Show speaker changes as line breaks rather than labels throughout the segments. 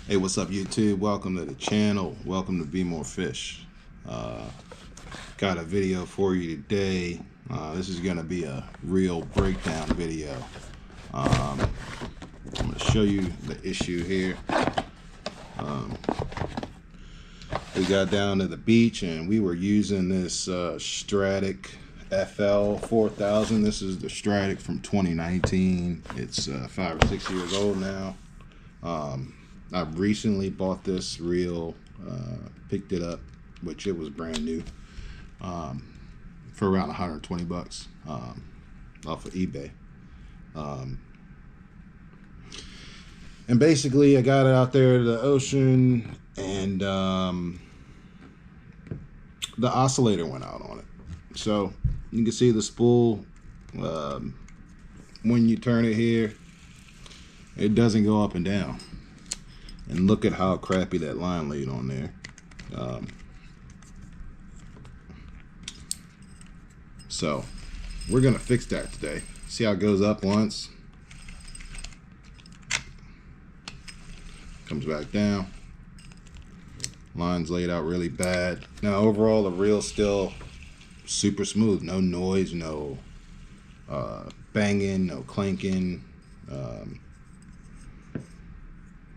Hey, what's up, YouTube? Welcome to the channel. Welcome to Be More Fish. Got a video for you today. This is gonna be a real breakdown video. I'm gonna show you the issue here. We got down to the beach and we were using this Stradic FL 4000. This is the Stradic from 2019. It's 5 or 6 years old now. I recently bought this reel, picked it up, which it was brand new, for around 120 bucks off of eBay. And basically I got it out there to the ocean and the oscillator went out on it. So you can see the spool, when you turn it here, it doesn't go up and down. And look at how crappy that line laid on there. So we're gonna fix that today. See how it goes up once, comes back down. Line's laid out really bad. Now overall the reel's still super smooth. No noise, no banging, no clanking.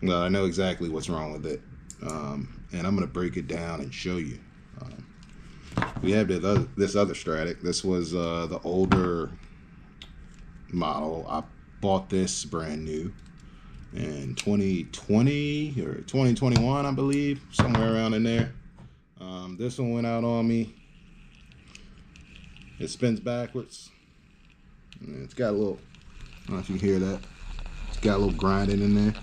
Well, I know exactly what's wrong with it, and I'm going to break it down and show you. We have this other Stradic. This was the older model. I bought this brand new in 2020 or 2021, I believe, somewhere around in there. This one went out on me. It spins backwards. And it's got a little, I don't know if you hear that. It's got a little grinding in there.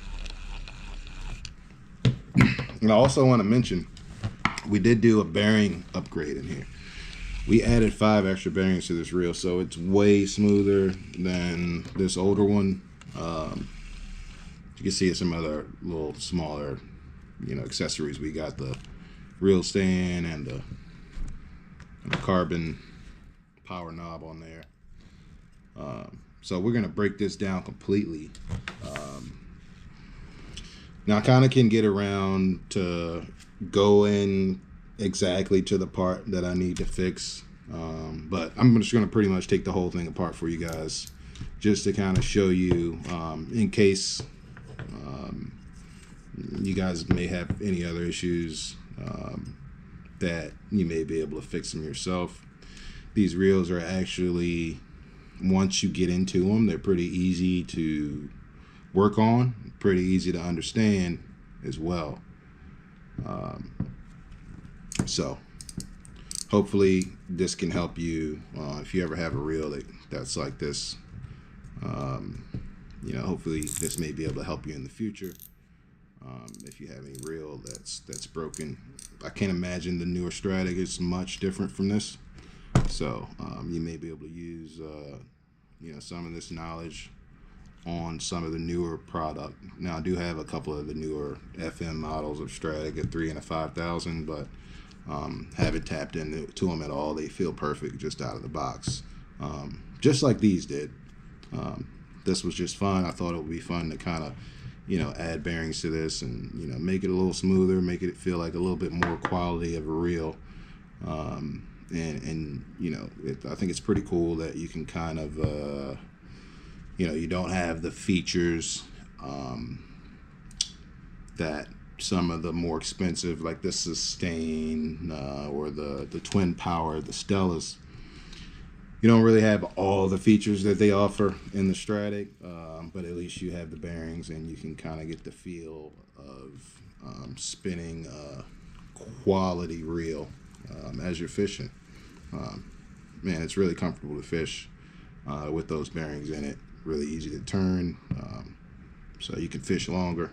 And I also want to mention, we did do a bearing upgrade in here. We added 5 extra bearings to this reel, so it's way smoother than this older one. You can see some other little smaller, accessories. We got the reel stand and the carbon power knob on there. So we're gonna break this down completely. Now I kind of can get around to go in exactly to the part that I need to fix, but I'm just going to pretty much take the whole thing apart for you guys, just to kind of show you, in case you guys may have any other issues that you may be able to fix them yourself. These reels are actually, once you get into them, they're pretty easy to work on, pretty easy to understand as well. So hopefully this can help you if you ever have a reel that's like this. Hopefully this may be able to help you in the future. If you have any reel that's broken. I can't imagine the newer Stradic is much different from this, so you may be able to use some of this knowledge on some of the newer product. Now I do have a couple of the newer FM models of Stradic, a 3 and a 5000, but haven't tapped into them at all. They feel perfect just out of the box, just like these did. This was just fun. I thought it would be fun to kind of add bearings to this and make it a little smoother, make it feel like a little bit more quality of a reel. I think it's pretty cool that you can kind of you don't have the features that some of the more expensive, like the Sustain or the Twin Power, the Stellas. You don't really have all the features that they offer in the Stradic, but at least you have the bearings and you can kind of get the feel of spinning a quality reel as you're fishing. Man, it's really comfortable to fish with those bearings in it. Really easy to turn, so you can fish longer.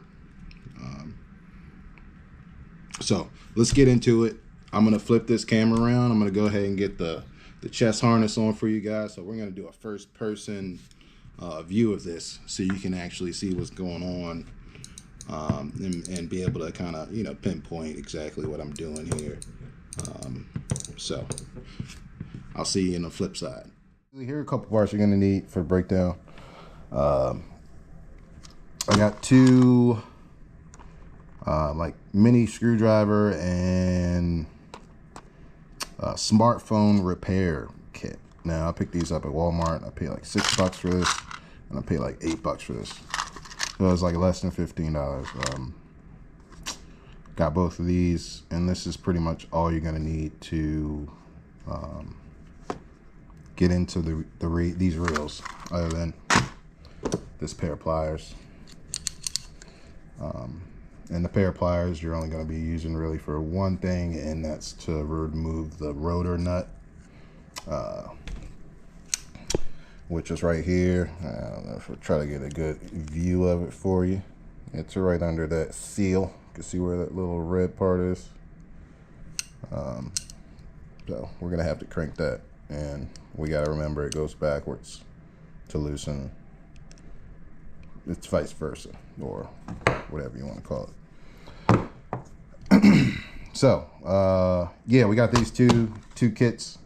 So let's get into it. I'm gonna flip this camera around. I'm gonna go ahead and get the chest harness on for you guys. So we're gonna do a first person view of this, so you can actually see what's going on, and be able to kind of pinpoint exactly what I'm doing here. So I'll see you in the flip side. Here are a couple parts you're gonna need for the breakdown. I got 2 like mini screwdriver and smartphone repair kit. Now I picked these up at Walmart. I paid like $6 for this, and I paid like $8 for this. So it was like less than $15. Got both of these, and this is pretty much all you're gonna need to get into these reels, other than this pair of pliers. And the pair of pliers you're only going to be using really for one thing, and that's to remove the rotor nut, which is right here. I don't know if I'll try to get a good view of it for you. It's right under that seal. You can see where that little red part is. So we're going to have to crank that, and we got to remember it goes backwards to loosen. It's vice versa, or whatever you want to call it. So yeah, we got these two kits.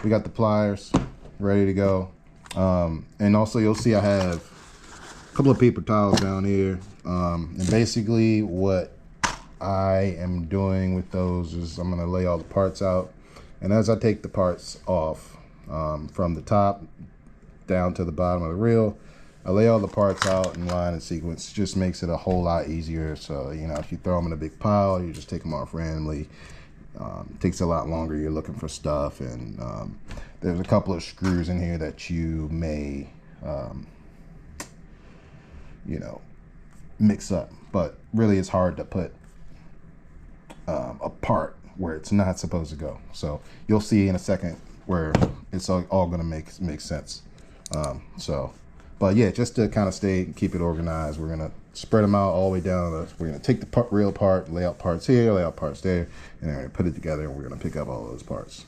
We got the pliers ready to go, and also you'll see I have a couple of paper towels down here, and basically what I am doing with those is I'm going to lay all the parts out, and as I take the parts off, from the top down to the bottom of the reel, I lay all the parts out in line and sequence. Just makes it a whole lot easier. So, you know, if you throw them in a big pile, you just take them off randomly. It takes a lot longer. You're looking for stuff, and there's a couple of screws in here that you may, you know, mix up. But really, it's hard to put a part where it's not supposed to go. So you'll see in a second where it's all going to make sense. But yeah, just to kind of keep it organized, we're gonna spread them out all the way down. We're gonna take the reel apart, lay out parts here, lay out parts there, and then we're gonna put it together, and we're gonna pick up all those parts.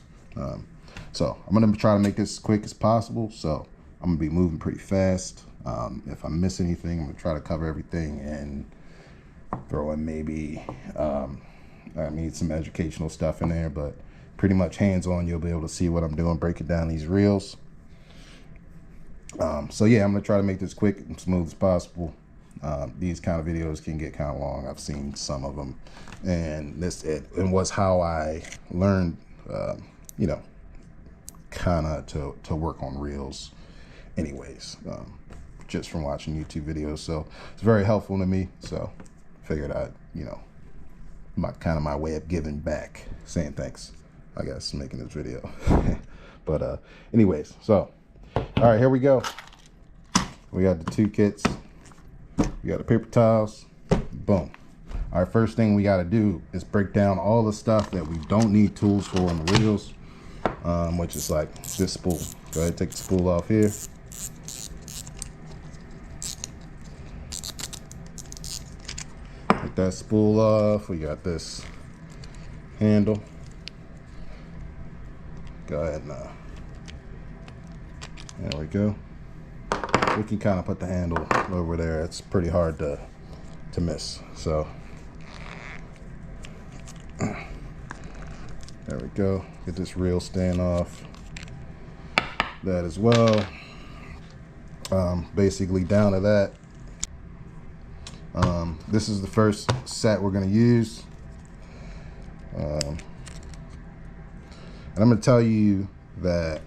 So I'm gonna try to make this as quick as possible. So I'm gonna be moving pretty fast. If I miss anything, I'm gonna try to cover everything and throw in maybe I need some educational stuff in there, but pretty much hands-on. You'll be able to see what I'm doing, breaking down these reels. So yeah, I'm gonna try to make this quick and smooth as possible. These kind of videos can get kind of long. I've seen some of them, and it was how I learned, you know, kind of to work on reels anyways, just from watching YouTube videos. So it's very helpful to me, so figured I'd, you know, my way of giving back, saying thanks, I guess, making this video. But anyways, so all right, here we go. We got the two kits. We got the paper towels. Boom. All right, first thing we got to do is break down all the stuff that we don't need tools for on the reels, which is like this spool. Go ahead and take the spool off here. Take that spool off. We got this handle. Go ahead and there we go. We can kind of put the handle over there. It's pretty hard to miss. So there we go. Get this reel stand off. That as well. Basically down to that. This is the first set we're going to use. And I'm going to tell you that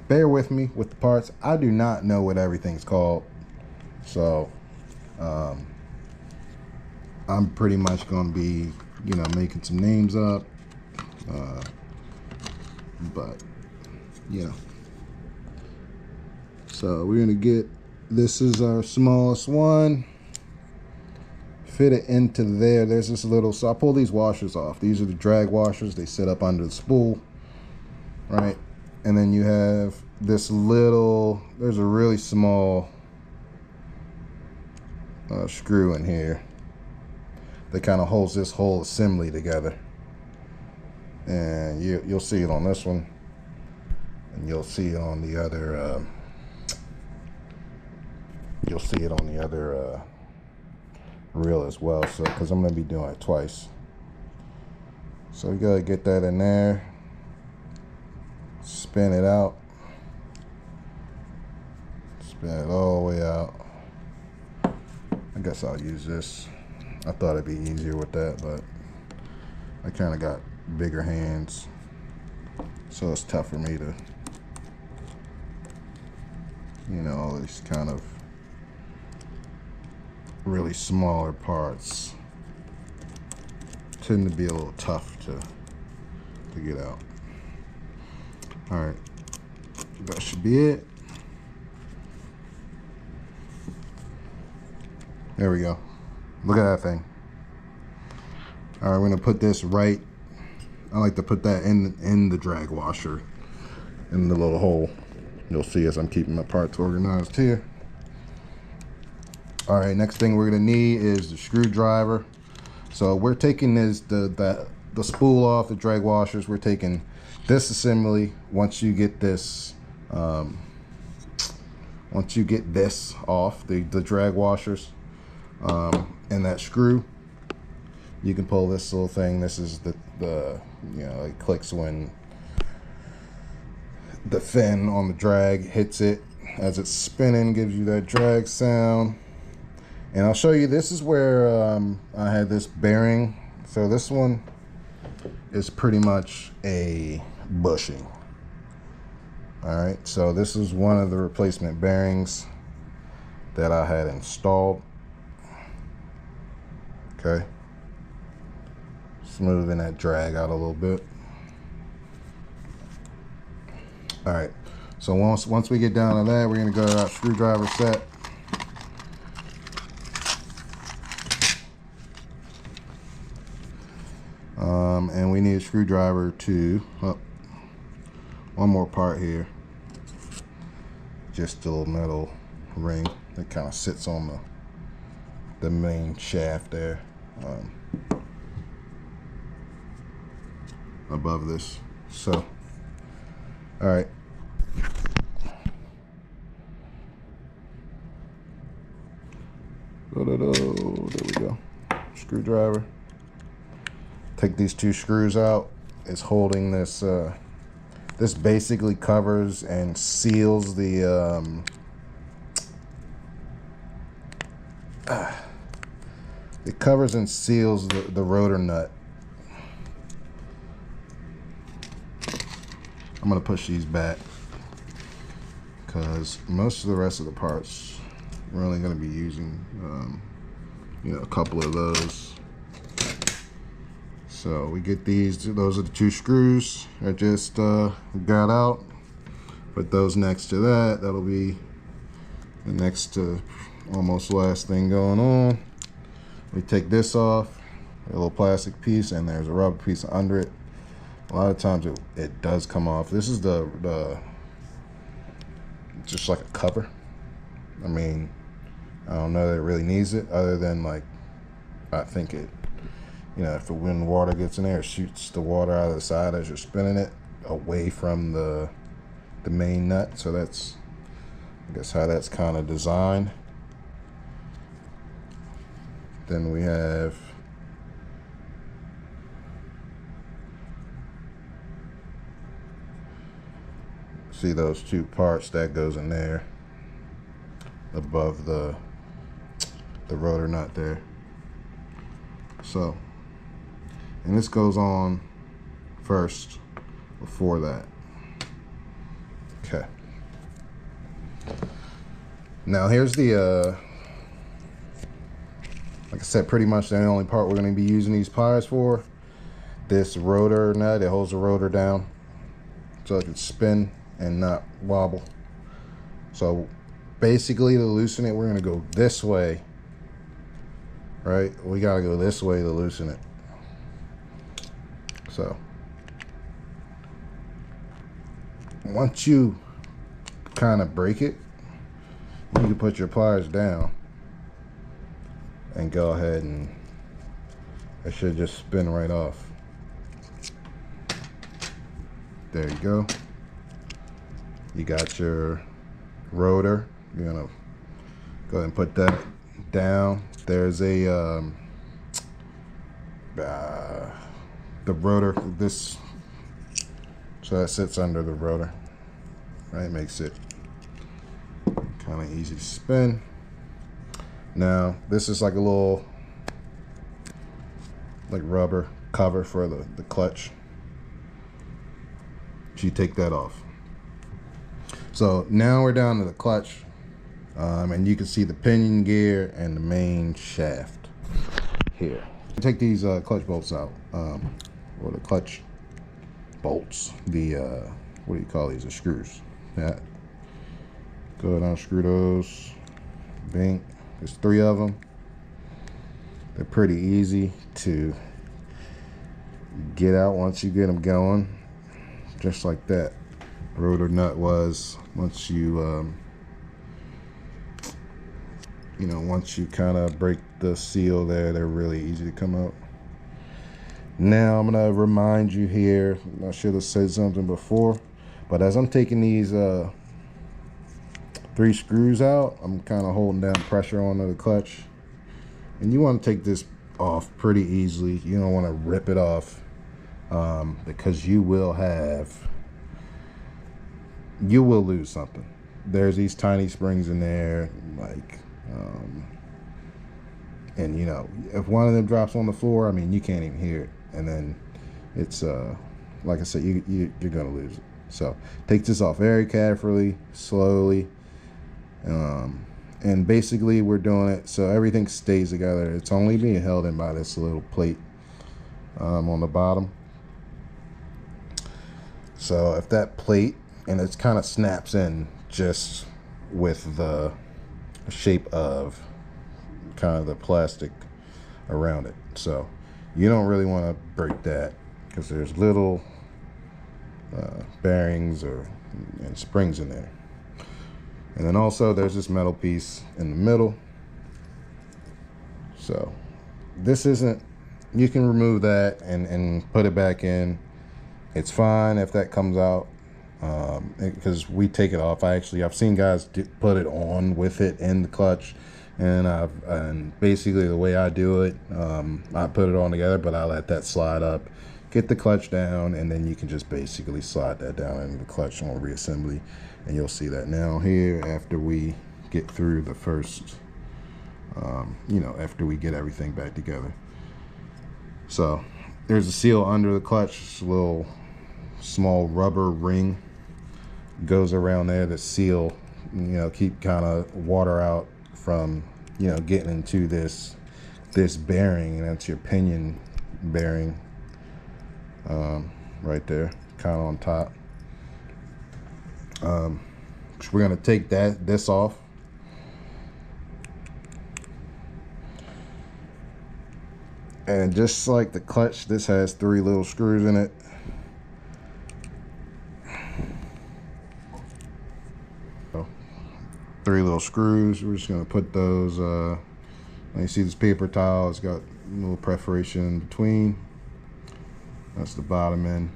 bear with me with the parts. I do not know what everything's called, so I'm pretty much going to be, you know, making some names up, but you know. So we're gonna get, this is our smallest one, fit it into there. There's this little, so I pull these washers off. These are the drag washers. They sit up under the spool, right? And then you have this little, there's a really small screw in here that kind of holds this whole assembly together. And you'll see it on this one, and you'll see it on the other, reel as well. So, because I'm going to be doing it twice. So we got to get that in there. Spin it out. Spin it all the way out. I guess I'll use this.
I thought it'd be easier with that, but I kind of got bigger hands, so it's tough for me to, you know, all these kind of really smaller parts tend to be a little tough to get out. All right, that should be it. There we go. Look at that thing. All right, we're gonna put this right. I like to put that in the drag washer, in the little hole. You'll see as I'm keeping my parts organized here. All right, next thing we're gonna need is the screwdriver. So we're taking the spool off the drag washers. We're taking this assembly. Once you get this off the drag washers and that screw, you can pull this little thing. This is the you know, it clicks when the fin on the drag hits it as it's spinning, gives you that drag sound. And I'll show you, this is where I had this bearing. So this one is pretty much a bushing. All right, so this is one of the replacement bearings that I had installed. Okay, smoothing that drag out a little bit. All right, so once we get down to that, we're gonna go to our screwdriver set. And we need a screwdriver to, one more part here, just a little metal ring that kind of sits on the main shaft there, above this. So, all right. There we go. Screwdriver. Take these two screws out. It's holding this. This basically covers and seals the. It covers and seals the rotor nut. I'm gonna push these back because most of the rest of the parts we're only gonna be using, you know, a couple of those. So we get these, those are the two screws I just got out. Put those next to that. That'll be the next to almost last thing going on. We take this off, a little plastic piece, and there's a rubber piece under it. A lot of times it does come off. This is the just like a cover. I mean, I don't know that it really needs it, other than, like, I think it, you know, if when water gets in there, it shoots the water out of the side as you're spinning it away from the main nut. So that's, I guess, how that's kind of designed. Then we have see those two parts that goes in there above the rotor nut there. So, and this goes on first before that. Okay. Now here's the like I said, pretty much the only part we're going to be using these pliers for. This rotor nut, it holds the rotor down so it can spin and not wobble. So basically, to loosen it, we're going to go this way. Right? We got to go this way to loosen it. So once you kind of break it, you can put your pliers down and go ahead, and it should just spin right off. There you go. You got your rotor. You're gonna go ahead and put that down. There's a the rotor, this, so that sits under the rotor, right? Makes it kind of easy to spin. Now this is like a little like rubber cover for the clutch. So you take that off. So now we're down to the clutch, and you can see the pinion gear and the main shaft here. Take these clutch bolts out, or the clutch bolts. The what do you call these? The screws. Yeah. Go ahead and unscrew those. Bink. There's 3 of them. They're pretty easy to get out once you get them going, just like that rotor nut was. Once you you know, once you kind of break the seal there, they're really easy to come out. Now I'm gonna remind you here, I should have said something before, but as I'm taking these 3 screws out, I'm kind of holding down pressure onto the clutch, and you want to take this off pretty easily. You don't want to rip it off, because you will lose something. There's these tiny springs in there, like and you know, if one of them drops on the floor, I mean, you can't even hear it, and then it's like I said, you're gonna lose it. So take this off very carefully, slowly, and basically we're doing it so everything stays together. It's only being held in by this little plate on the bottom. So if that plate, and it kind of snaps in just with the shape of kind of the plastic around it, so you don't really want to break that, because there's little bearings and springs in there. And then also there's this metal piece in the middle. So this isn't, you can remove that and put it back in. It's fine if that comes out, because we take it off. I've seen guys put it on with it in the clutch, and basically the way I do it, I put it on together, but I let that slide up, get the clutch down, and then you can just basically slide that down into the clutch on reassembly, and you'll see that now here after we get through the first, you know, after we get everything back together. So there's a seal under the clutch, it's a little small rubber ring goes around there to seal, you know, keep kind of water out from, you know, getting into this bearing, and that's your pinion bearing right there, kind of on top. We're gonna take this off. And just like the clutch, this has 3 little screws in it. So, 3 little screws. We're just gonna put those, you see this paper towel, it's got a little perforation in between. That's the bottom end.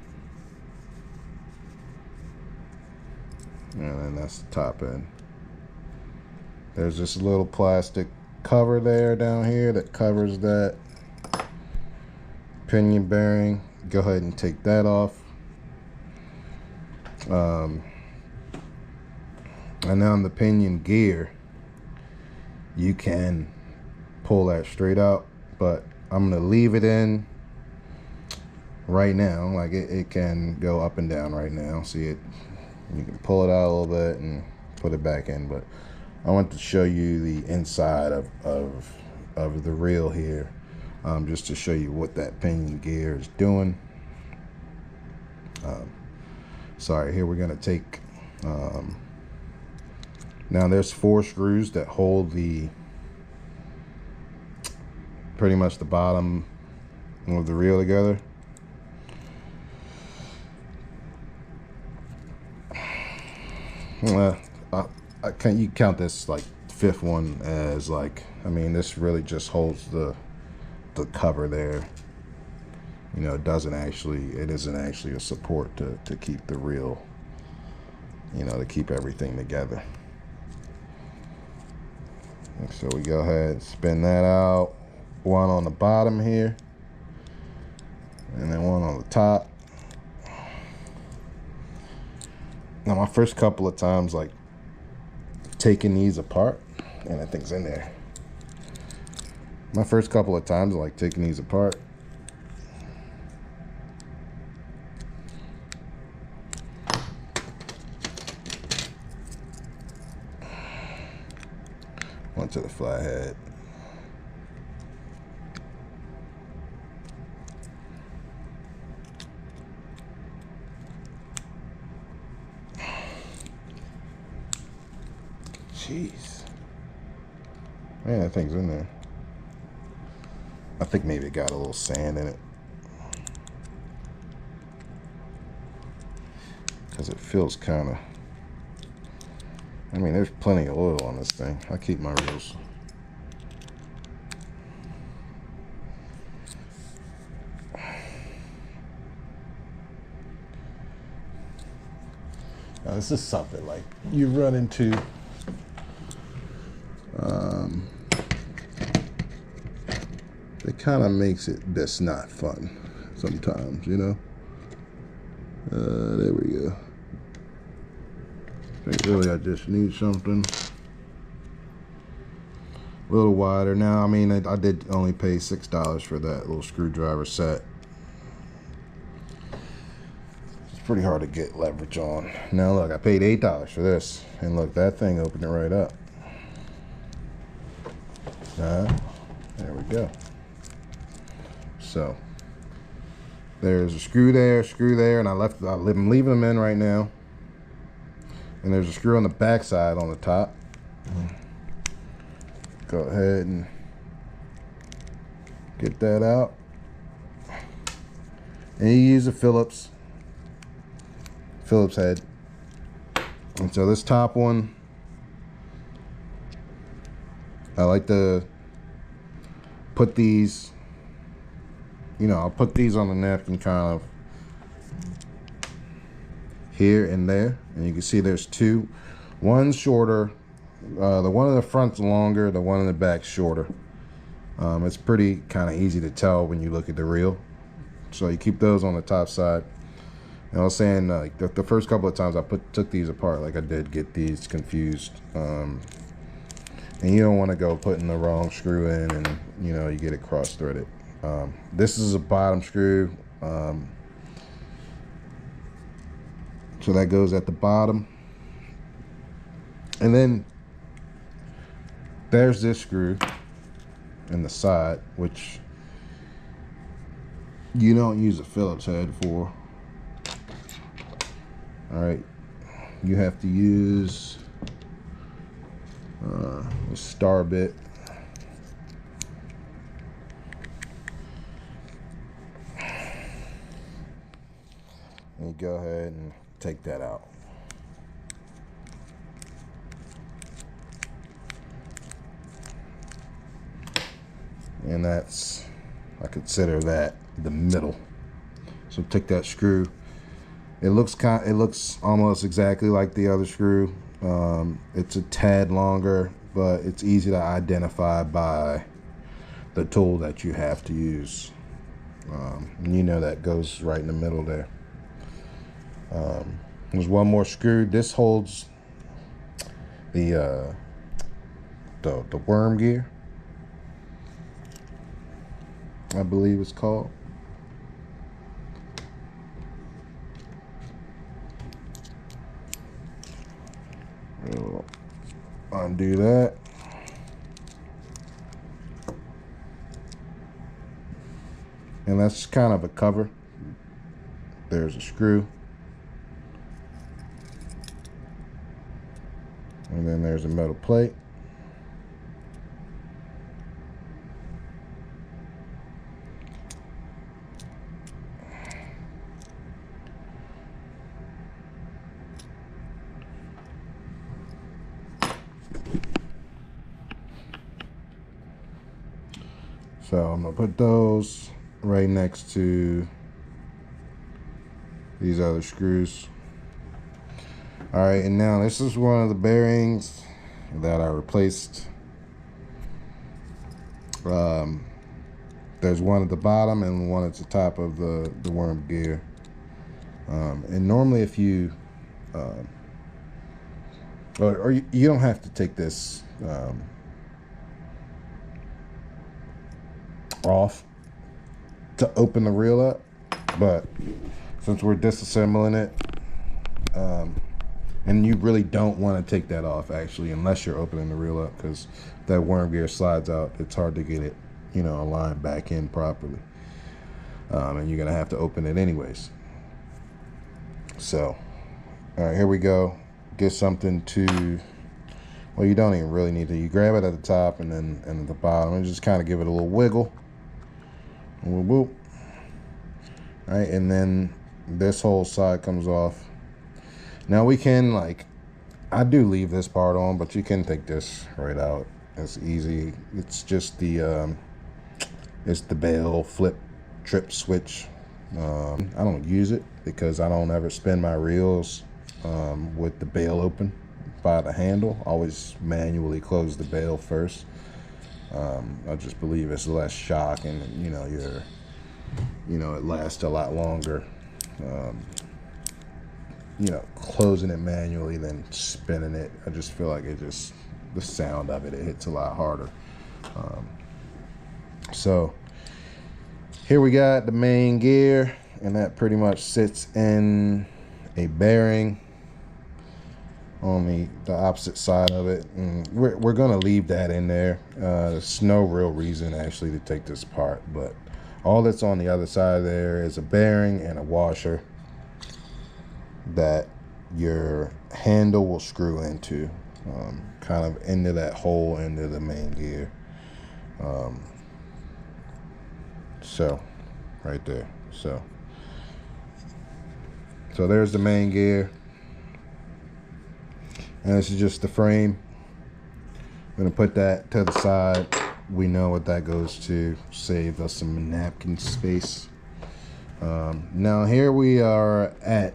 And then that's the top end. There's this little plastic cover there down here that covers that pinion bearing. Go ahead and take that off. And now on the pinion gear, you can pull that straight out, but I'm gonna leave it in right now. Like it can go up and down right now. See it? You can pull it out a little bit and put it back in, but I want to show you the inside of the reel here, just to show you what that pinion gear is doing. Sorry, here we're gonna take, now there's 4 screws that hold pretty much the bottom of the reel together. You count this like 5th one as like, I mean, this really just holds the cover there. You know, it isn't actually a support to keep the reel, you know, to keep everything together. And so we go ahead and spin that out. One on the bottom here, and then one on the top. Now my first couple of times, like taking these apart, and that thing's in there. My first couple of times, like taking these apart, Jeez. Man, that thing's in there. I think maybe it got a little sand in it. Because it feels kind of... I mean, there's plenty of oil on this thing. I keep my reels. Now, this is something like you run into... it kind of makes it that's not fun sometimes, you know. There we go. I think really I just need something a little wider. Now, I mean, I did only pay $6 for that little screwdriver set. It's pretty hard to get leverage on. Now look, I paid $8 for this, and look, that thing opened it right up. There we go. So there's a screw there, and I'm leaving them in right now. And there's a screw on the back side on the top. Go ahead and get that out. And you use a Phillips head. And so this top one, I like to put these, you know, I'll put these on the napkin kind of here and there, and you can see there's two. One's shorter, the one in the front's longer, the one in the back's shorter. It's pretty kind of easy to tell when you look at the reel. So you keep those on the top side. And I was saying, like the first couple of times I took these apart, like I did get these confused. And you don't want to go putting the wrong screw in, and you know, you get it cross-threaded. This is a bottom screw, so that goes at the bottom. And then there's this screw in the side, which you don't use a Phillips head for. All right, you have to use a star bit. And you go ahead and take that out. And that's, I consider that the middle. So take that screw. It looks almost exactly like the other screw. It's a tad longer, but it's easy to identify by the tool that you have to use. And you know that goes right in the middle there. There's one more screw. This holds the worm gear, I believe it's called. We'll undo that. And that's kind of a cover. There's a screw. And then there's a metal plate. So I'm gonna put those right next to these other screws. All right, and now this is one of the bearings that I replaced. There's one at the bottom and one at the top of the worm gear. And normally if you, or you don't have to take this off to open the reel up, but since we're disassembling it, and you really don't want to take that off actually unless you're opening the reel up, because that worm gear slides out, it's hard to get it, you know, aligned back in properly, and you're gonna have to open it anyways. So all right, here we go. Get something to Well, you don't even really need to. You grab it at the top and then at the bottom and just kind of give it a little wiggle. Whoop, whoop. All right, and then this whole side comes off. Now we can, like, I do leave this part on, but you can take this right out. It's easy. It's just the bail flip trip switch. I don't use it because I don't ever spin my reels with the bail open by the handle. Always manually close the bail first. I just believe it's less shock, and it lasts a lot longer. Closing it manually than spinning it. I just feel like the sound of it hits a lot harder. So here we got the main gear, and that pretty much sits in a bearing on the opposite side of it, and we're gonna leave that in there. There's no real reason actually to take this apart, but all that's on the other side there is a bearing and a washer that your handle will screw into, kind of into that hole into the main gear. So right there. So there's the main gear, and this is just the frame. I'm gonna put that to the side. We know what that goes to. Save us some napkin space. Now here we are at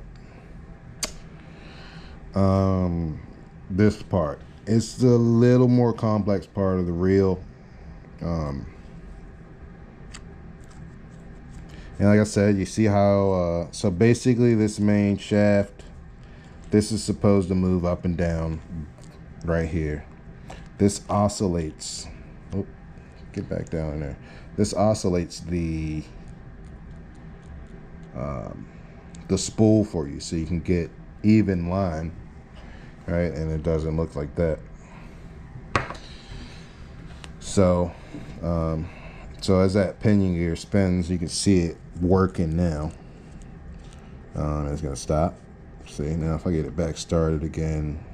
this part. It's the little more complex part of the reel. And like I said, you see how, so basically this main shaft, this is supposed to move up and down right here. This oscillates, oh, get back down in there. This oscillates the spool for you so you can get even line, right? And it doesn't look like that. So, so as that pinion gear spins, you can see it working now. It's gonna stop. See, now if I get it back started again,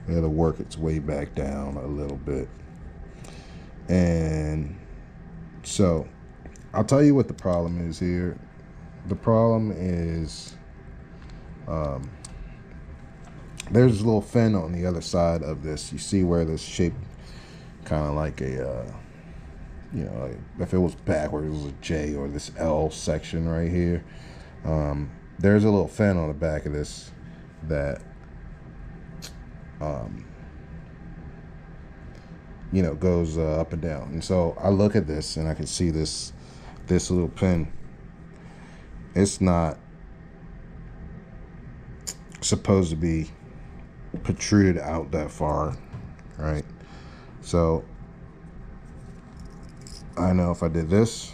it'll work its way back down a little bit. And so I'll tell you what the problem is here. The problem is there's a little fin on the other side of this. You see where this shape kind of like a like if it was backwards, it was a J, or this L section right here. There's a little fin on the back of this that goes up and down. And so I look at this and I can see this little pin. It's not supposed to be protruded out that far, right? So I know if I did this,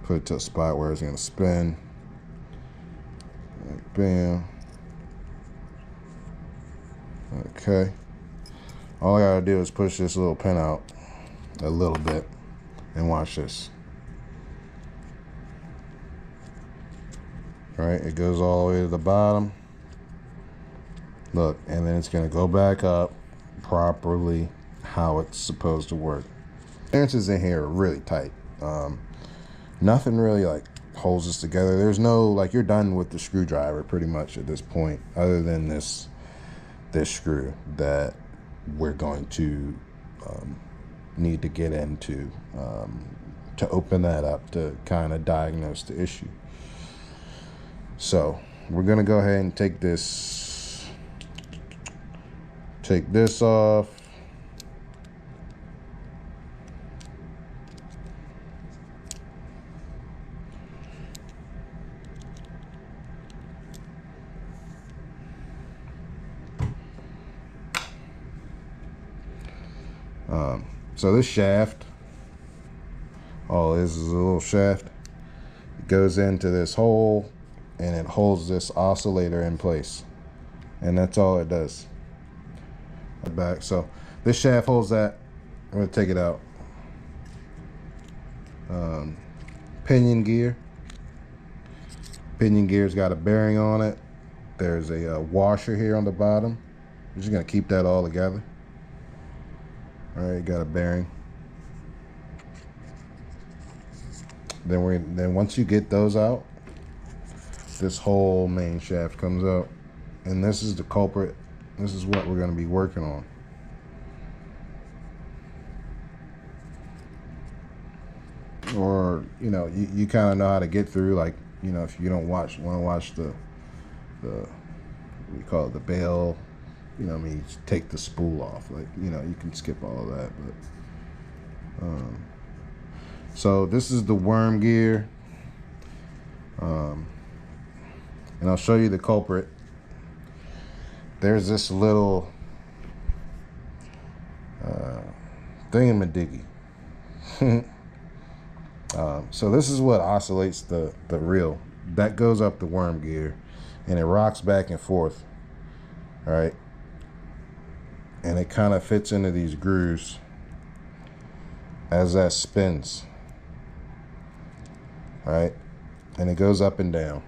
put it to a spot where it's gonna spin, like bam. Okay. All I gotta do is push this little pin out a little bit and watch this. All right, it goes all the way to the bottom. Look, and then it's gonna go back up properly how it's supposed to work. Clearances in here are really tight. Nothing really like holds this together. There's no, like, you're done with the screwdriver pretty much at this point, other than this screw that we're going to need to get into to open that up to kind of diagnose the issue. So we're gonna go ahead and take this off. So this shaft, all it is a little shaft. It goes into this hole and it holds this oscillator in place, and that's all it does. Back, so this shaft holds that. I'm gonna take it out. Pinion gear. Pinion gear's got a bearing on it. There's a washer here on the bottom. I'm just gonna keep that all together. All right, got a bearing. Then once you get those out, this whole main shaft comes out, and this is the culprit. This is what we're going to be working on. Or, you know, you kind of know how to get through, like, you know, if you don't want to watch the we call it the bail, you know, I mean, take the spool off, like, you know, you can skip all of that. But so this is the worm gear, and I'll show you the culprit. There's this little thingamadiggy. So this is what oscillates the reel. That goes up the worm gear, and it rocks back and forth. All right, and it kind of fits into these grooves as that spins. All right, and it goes up and down.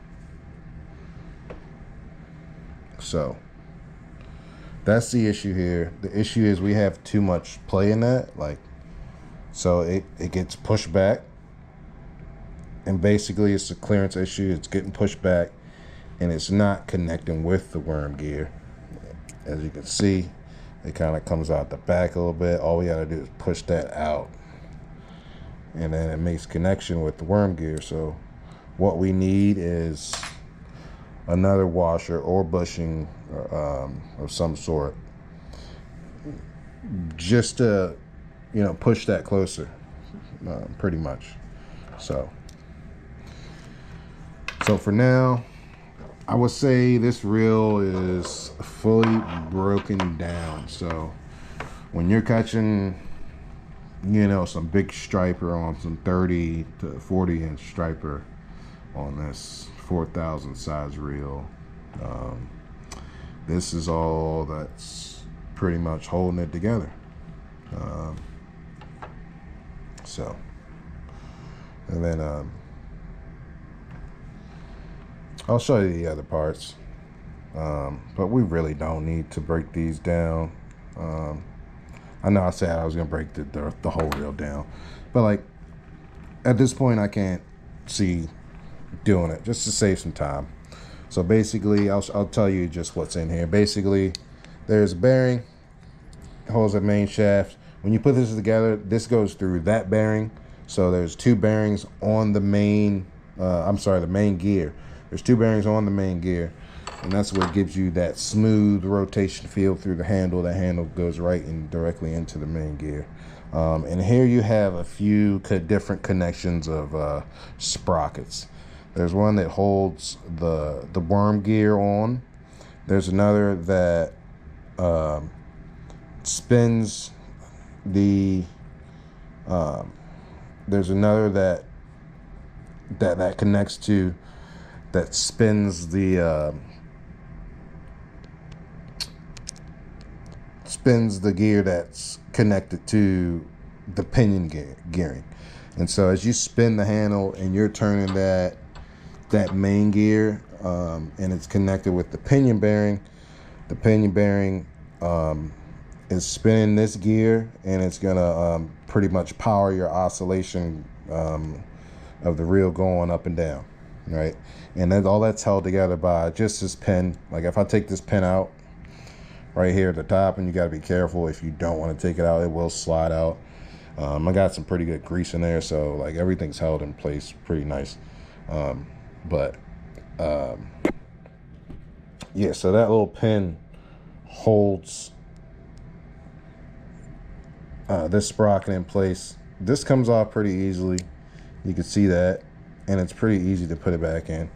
So that's the issue here. The issue is we have too much play in that, like, so it gets pushed back, and basically it's a clearance issue. It's getting pushed back, and it's not connecting with the worm gear. As you can see, it kind of comes out the back a little bit. All we got to do is push that out, and then it makes connection with the worm gear. So what we need is another washer or bushing of some sort, just to, you know, push that closer, pretty much. So for now, I would say this reel is fully broken down. So when you're catching, you know, some big striper on some 30 to 40 inch striper on this 4,000 size reel, this is all that's pretty much holding it together. So, and then I'll show you the other parts, but we really don't need to break these down. I know I said I was gonna break the whole reel down, but like at this point I can't see doing it, just to save some time. So basically I'll tell you just what's in here. Basically, there's a bearing, holds the main shaft. When you put this together, this goes through that bearing. So there's two bearings on the main, the main gear. There's two bearings on the main gear, and that's what gives you that smooth rotation feel through the handle. The handle goes right and directly into the main gear. And here you have a few different connections of sprockets. There's one that holds the worm gear on. There's another that spins the. There's another that connects to, that spins the gear that's connected to the pinion gearing. And so as you spin the handle and you're turning that main gear, and it's connected with the pinion bearing is spinning this gear, and it's gonna pretty much power your oscillation of the reel going up and down, right? And then all that's held together by just this pin. Like if I take this pin out right here at the top, and you got to be careful if you don't want to take it out, it will slide out. I got some pretty good grease in there, so like everything's held in place pretty nice. Yeah, so that little pin holds this sprocket in place. This comes off pretty easily. You can see that, and it's pretty easy to put it back in.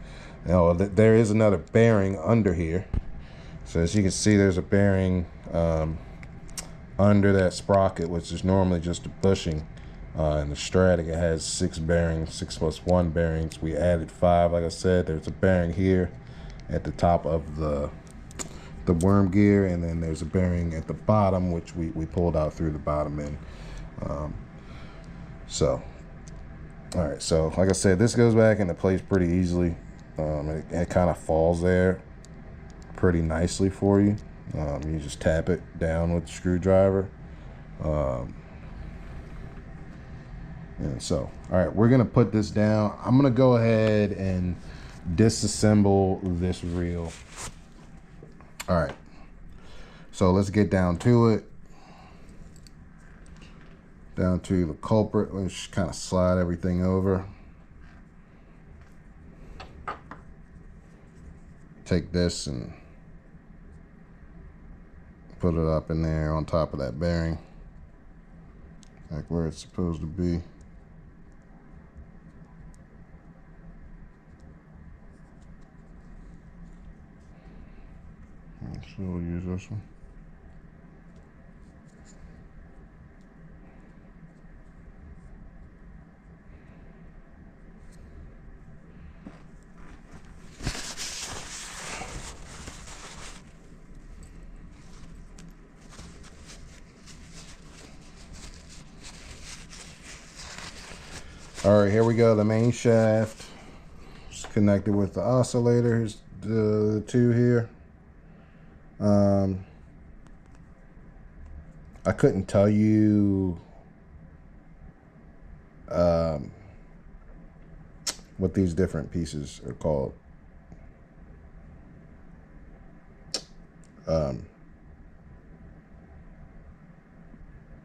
Now there is another bearing under here. So as you can see, there's a bearing under that sprocket, which is normally just a bushing. In the Stradic, it has 6 bearings, 6 plus 1 bearings. We added 5, like I said. There's a bearing here at the top of the worm gear, and then there's a bearing at the bottom, which we pulled out through the bottom end. All right, so like I said, this goes back into place pretty easily. It kind of falls there pretty nicely for you. You just tap it down with the screwdriver, And so, all right, we're gonna put this down. I'm gonna go ahead and disassemble this reel. All right, so let's get down to it. Down to the culprit. Let's just kind of slide everything over. Take this and put it up in there on top of that bearing, like where it's supposed to be. So we'll use this one. All right, here we go. The main shaft is connected with the oscillator. Here's the two here. I couldn't tell you what these different pieces are called.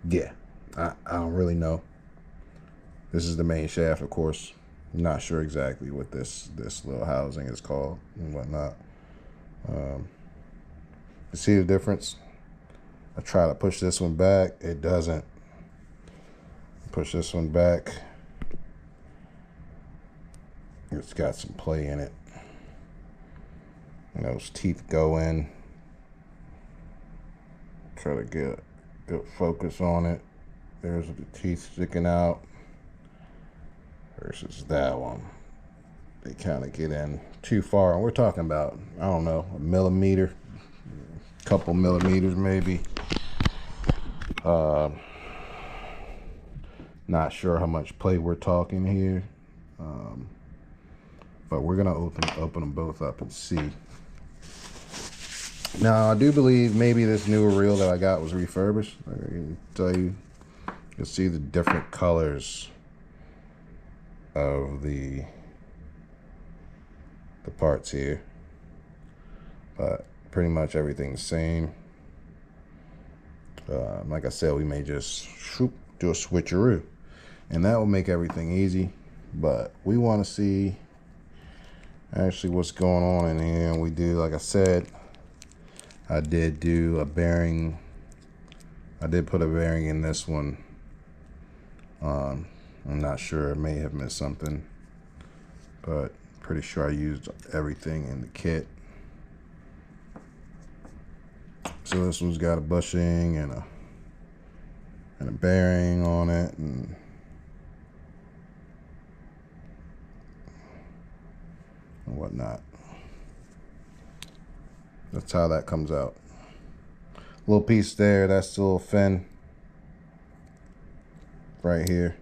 Yeah, I don't really know. This is the main shaft, of course. I'm not sure exactly what this little housing is called and whatnot. You see the difference? I try to push this one back. It doesn't. Push this one back. It's got some play in it. And those teeth go in. Try to get good focus on it. There's the teeth sticking out. Versus that one. They kind of get in too far. And we're talking about, I don't know, a millimeter. A couple millimeters maybe. Not sure how much play we're talking here. But we're gonna open them both up and see. Now I do believe maybe this newer reel that I got was refurbished. I can tell you, you'll see the different colors of the parts here, but pretty much everything's the same. Like I said, we may just do a switcheroo, and that will make everything easy. But we want to see actually what's going on in here. And we do, like I said, I did do a bearing. I did put a bearing in this one. I'm not sure, I may have missed something, but pretty sure I used everything in the kit. So this one's got a bushing and a bearing on it and whatnot. That's how that comes out. Little piece there, that's the little fin right here.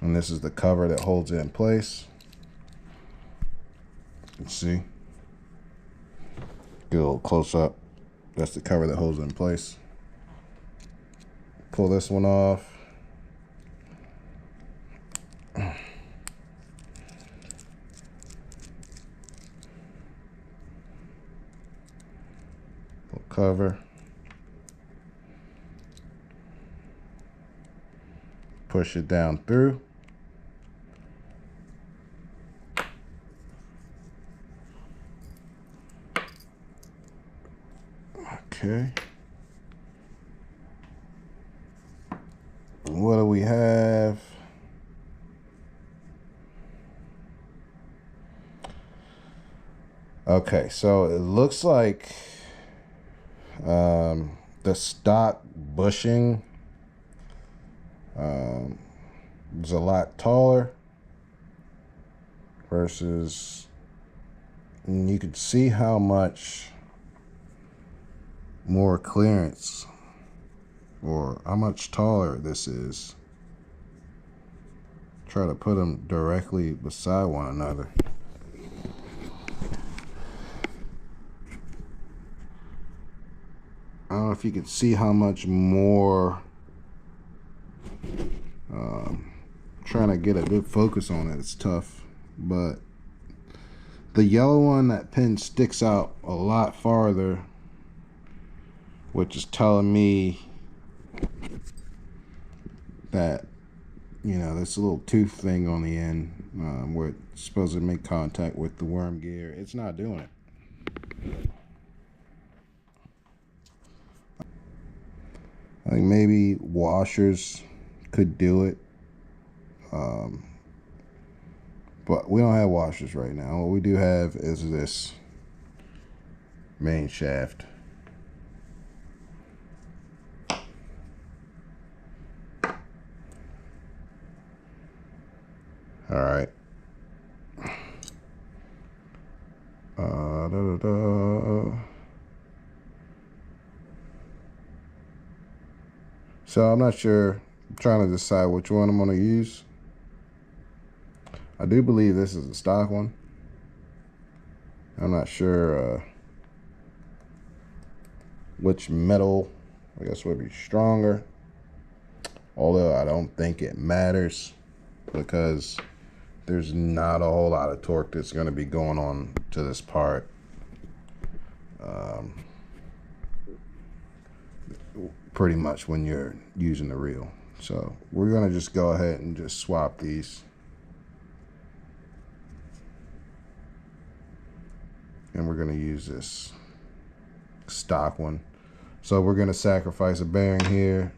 And this is the cover that holds it in place. You can see. Get a little close up. That's the cover that holds it in place. Pull this one off. Pull cover. Push it down through. Okay. What do we have? Okay, so it looks like the stock bushing is a lot taller versus, and you can see how much more clearance or how much taller this is. Try to put them directly beside one another. I don't know if you can see how much more. Trying to get a good focus on it, it's tough. But the yellow one, that pin sticks out a lot farther, which is telling me that, you know, this little tooth thing on the end, where it's supposed to make contact with the worm gear, it's not doing it. I think maybe washers could do it, but we don't have washers right now. What we do have is this main shaft. All right. So I'm not sure. I'm trying to decide which one I'm going to use. I do believe this is a stock one. I'm not sure which metal, I guess, would be stronger. Although I don't think it matters, because there's not a whole lot of torque that's going to be going on to this part. Pretty much when you're using the reel. So we're going to just go ahead and just swap these. And we're going to use this stock one. So we're going to sacrifice a bearing here,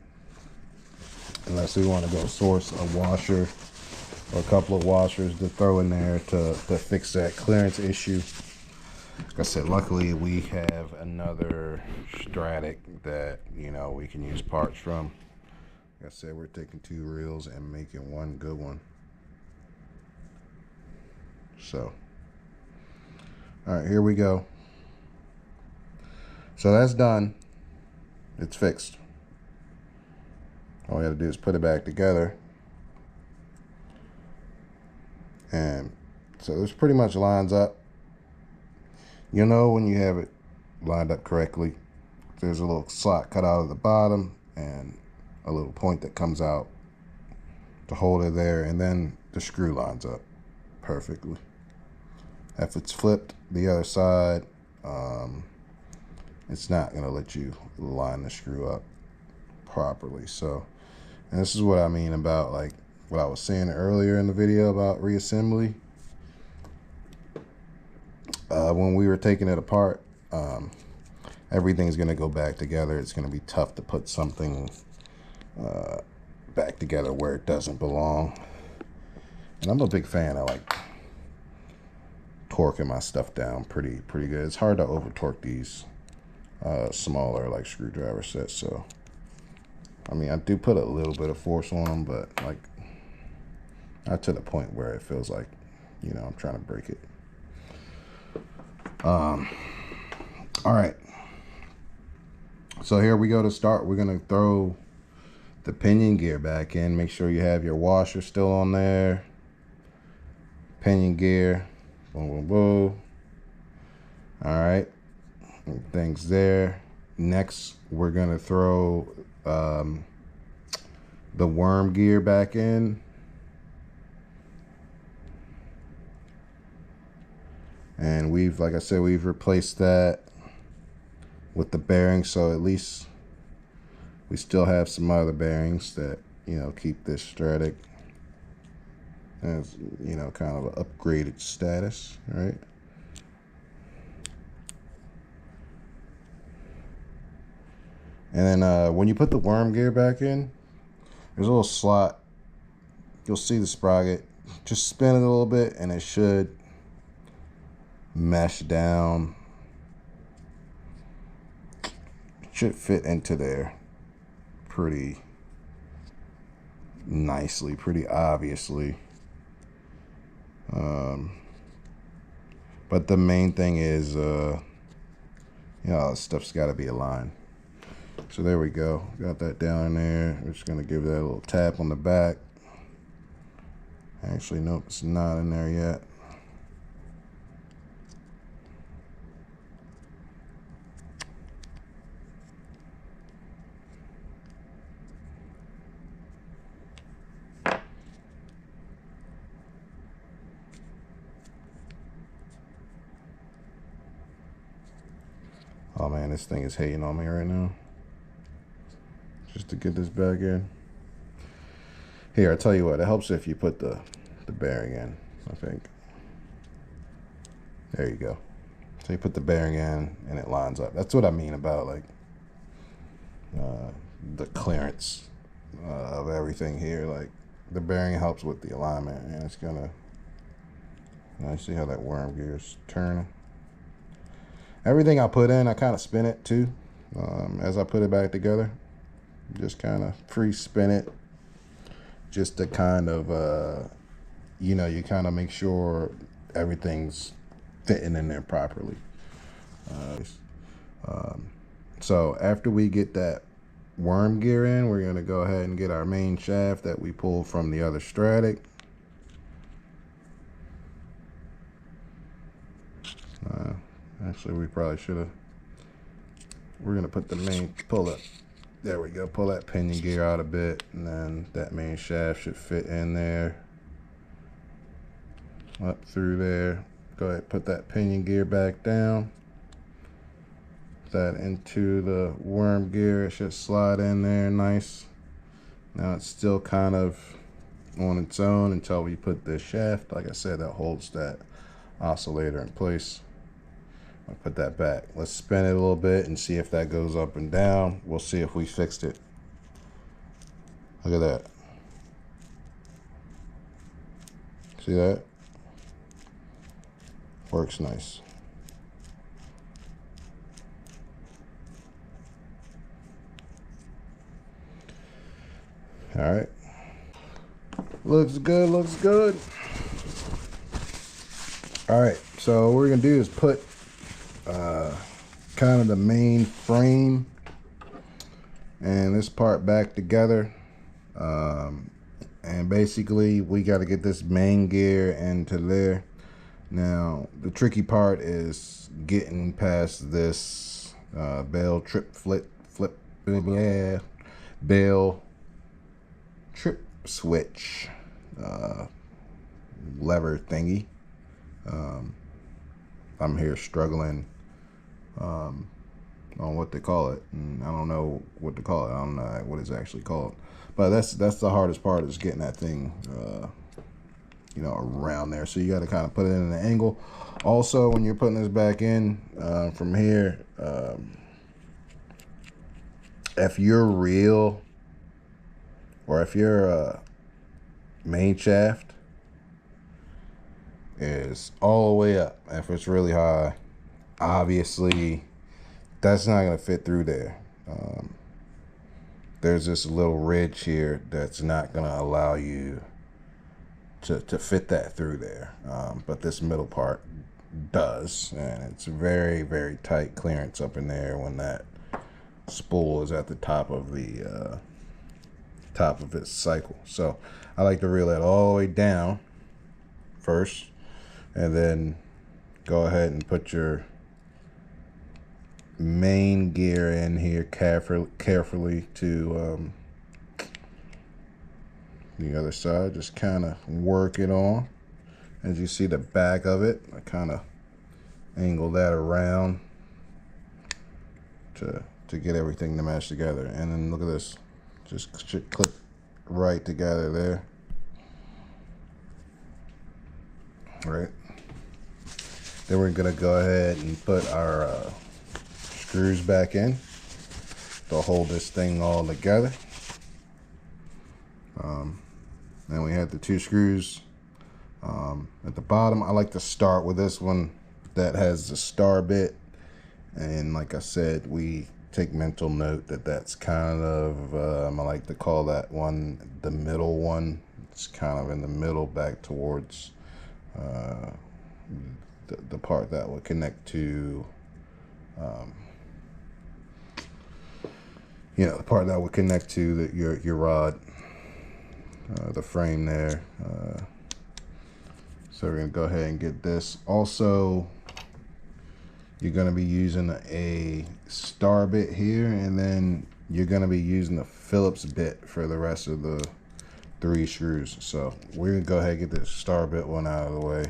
unless we want to go source a washer or a couple of washers to throw in there to fix that clearance issue. Like I said, luckily we have another Stradic that, you know, we can use parts from. Like I said, we're taking 2 reels and making one good one. So, all right, here we go. So that's done. It's fixed. All we got to do is put it back together. And so this pretty much lines up. You know when you have it lined up correctly. There's a little slot cut out of the bottom and a little point that comes out to hold it there, and then the screw lines up perfectly. If it's flipped the other side, it's not going to let you line the screw up properly. So, and this is what I mean about, like, what I was saying earlier in the video about reassembly. When we were taking it apart, everything's going to go back together. It's going to be tough to put something back together where it doesn't belong. And I'm a big fan of, like, torquing my stuff down pretty good. It's hard to over torque these smaller, like, screwdriver sets. So I mean, I do put a little bit of force on them, but, like, not to the point where it feels like, you know, I'm trying to break it. All right, so here we go to start. We're gonna throw the pinion gear back in. Make sure you have your washer still on there. Pinion gear, boom, boom, boom. All right, everything's there. Next, we're gonna throw the worm gear back in. And we've, like I said, we've replaced that with the bearings, so at least we still have some other bearings that, you know, keep this Stradic as, you know, kind of an upgraded status, right? And then when you put the worm gear back in, there's a little slot. You'll see the sprocket. Just spin it a little bit and it should mesh down. It should fit into there pretty nicely, pretty obviously. But the main thing is, you know, this stuff's got to be aligned. So there we go. Got that down in there. We're just going to give that a little tap on the back. Actually, nope, it's not in there yet. Oh man, this thing is hating on me right now. Just to get this back in. Here, I tell you what, it helps if you put the bearing in, I think. There you go. So you put the bearing in and it lines up. That's what I mean about like the clearance of everything here. Like the bearing helps with the alignment, and it's gonna, you know, you see how that worm gear is turning. Everything I put in, I kind of spin it too as I put it back together. Just kind of free spin it, just to kind of you know, you kind of make sure everything's fitting in there properly. So after we get that worm gear in, we're going to go ahead and get our main shaft that we pulled from the other Stradic. Actually, we probably should have. We're going to put the main, pull it. There we go. Pull that pinion gear out a bit, and then that main shaft should fit in there. Up through there. Go ahead, put that pinion gear back down. That into the worm gear. It should slide in there nice. Now it's still kind of on its own until we put this shaft, like I said, that holds that oscillator in place. I'll put that back. Let's spin it a little bit and see if that goes up and down. We'll see if we fixed it. Look at that. See that? Works nice. All right. Looks good, looks good. All right, so what we're gonna do is put kind of the main frame and this part back together. And basically we got to get this main gear into there. Now the tricky part is getting past this bell bell trip switch lever thingy. I'm here struggling on what they call it, and I don't know what to call it. I don't know what it's actually called, but that's the hardest part, is getting that thing you know, around there. So you got to kind of put it in an angle. Also, when you're putting this back in from here, if your reel or if your main shaft is all the way up, if it's really high, obviously that's not going to fit through there. There's this little ridge here that's not going to allow you to fit that through there, but this middle part does, and it's very, very tight clearance up in there when that spool is at the top of the top of its cycle. So I like to reel that all the way down first, and then go ahead and put your main gear in here carefully to the other side. Just kind of work it on. As you see the back of it, I kind of angle that around to get everything to match together. And then look at this, just should click right together there. All right, then we're gonna go ahead and put our screws back in to hold this thing all together. And we have the two screws at the bottom. I like to start with this one that has the star bit, and like I said, we take mental note that that's kind of I like to call that one the middle one. It's kind of in the middle, back towards the part that would connect to you know, the part that would connect to your rod, the frame there. So we're gonna go ahead and get this. Also, you're gonna be using a star bit here, and then you're gonna be using the Phillips bit for the rest of the 3 screws. So we're gonna go ahead and get this star bit one out of the way.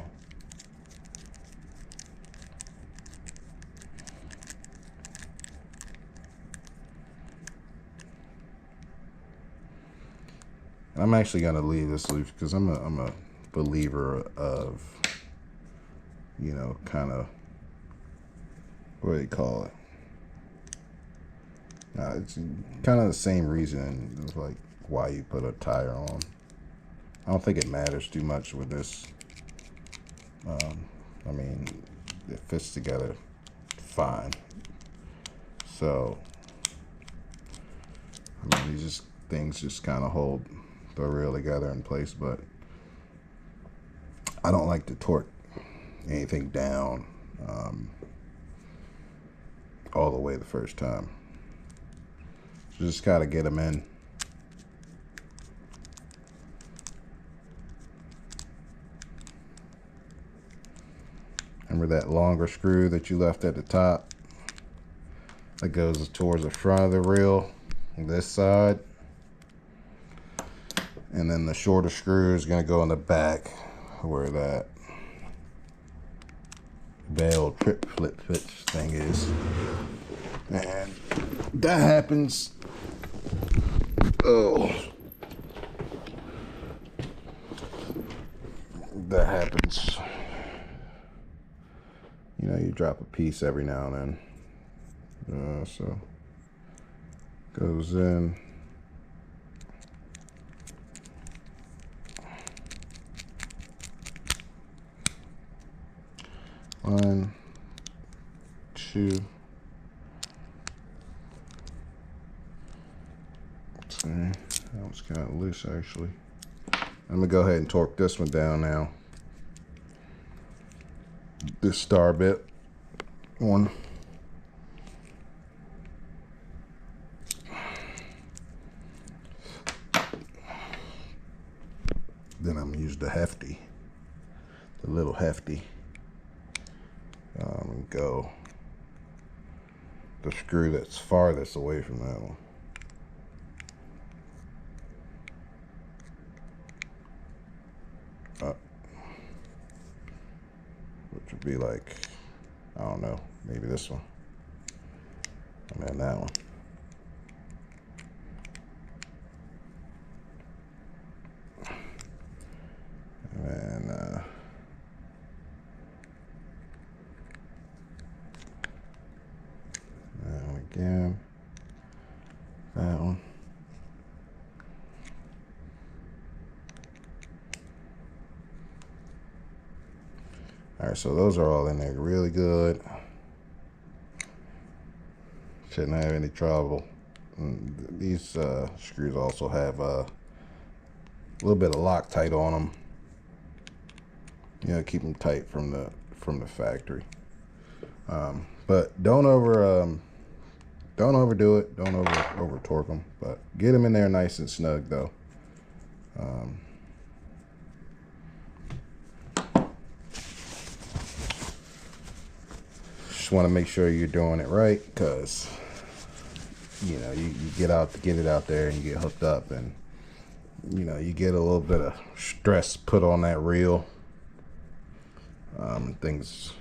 And I'm actually gonna leave this loose because I'm a believer of, you know, kind of, what do you call it? It's kind of the same reason as like why you put a tire on. I don't think it matters too much with this. I mean, it fits together fine. So, I mean, these things just kind of hold the reel together in place, but I don't like to torque anything down all the way the first time. So just gotta get them in. Remember that longer screw that you left at the top that goes towards the front of the reel, this side, and then the shorter screw is going to go in the back where that bail trip flip pitch thing is. And that happens. Oh, that happens. You know, you drop a piece every now and then. So goes in. One, two, see, that one's kind of loose actually. I'm gonna go ahead and torque this one down now. This star bit one. Then I'm gonna use the hefty, the little hefty. Go the screw that's farthest away from that one. Up. Which would be like, I don't know, maybe this one. And then that one. And then, again, that one. All right, so those are all in there really good. Shouldn't have any trouble. These screws also have a little bit of Loctite on them. You know, keep them tight from the factory. But don't overdo it. Don't over torque them. But get them in there nice and snug though. Just want to make sure you're doing it right, because you know you get it out there and you get hooked up, and you know you get a little bit of stress put on that reel. Things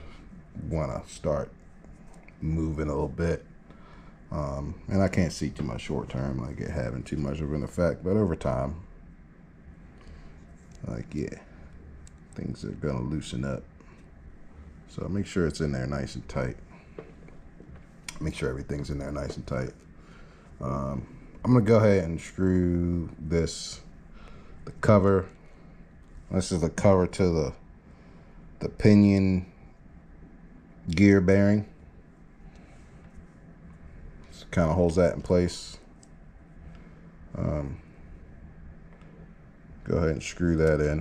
want to start moving a little bit, and I can't see too much short term like it having too much of an effect, but over time, like, yeah, things are gonna loosen up. So make sure it's in there nice and tight. Make sure everything's in there nice and tight. I'm gonna go ahead and screw the cover. This is the cover to the pinion gear bearing. Just kind of holds that in place. Go ahead and screw that in.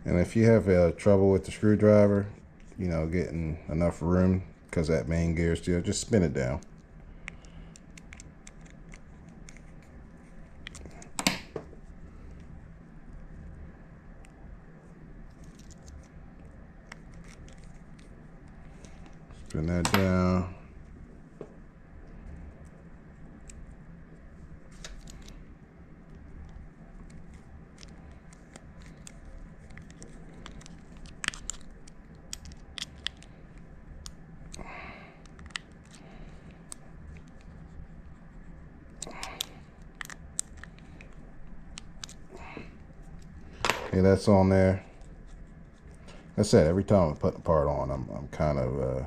And if you have trouble with the screwdriver, you know, getting enough room, because that main gear is still, just spin it down. Spin that down. Okay, that's on there. Like I said, every time I put the part on, I'm kind of,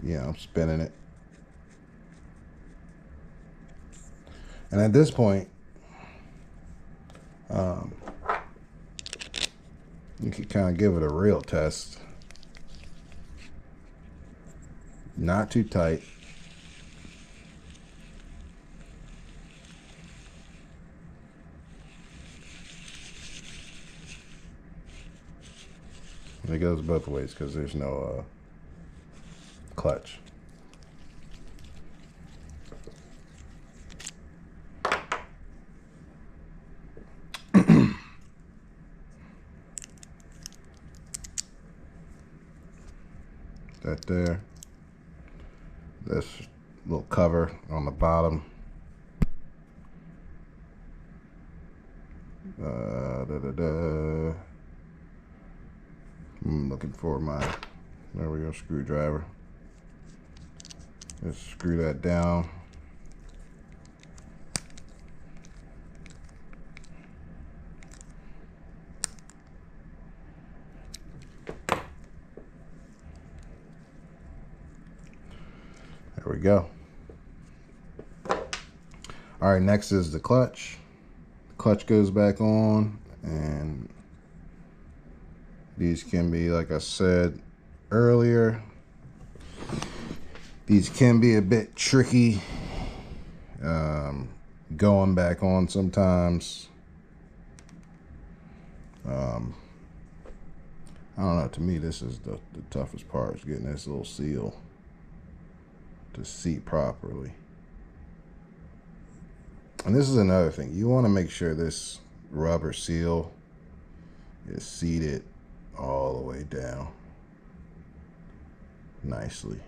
I'm spinning it. And at this point, you can kind of give it a real test. Not too tight. And it goes both ways because there's no clutch. That there. This little cover on the bottom. I'm looking for my, there we go, screwdriver. Just screw that down. There we go. All right, next is the clutch. The clutch goes back on, and these can be, like I said earlier, these can be a bit tricky going back on sometimes. I don't know, to me this is the toughest part, is getting this little seal to seat properly. And this is another thing, you want to make sure this rubber seal is seated all the way down nicely.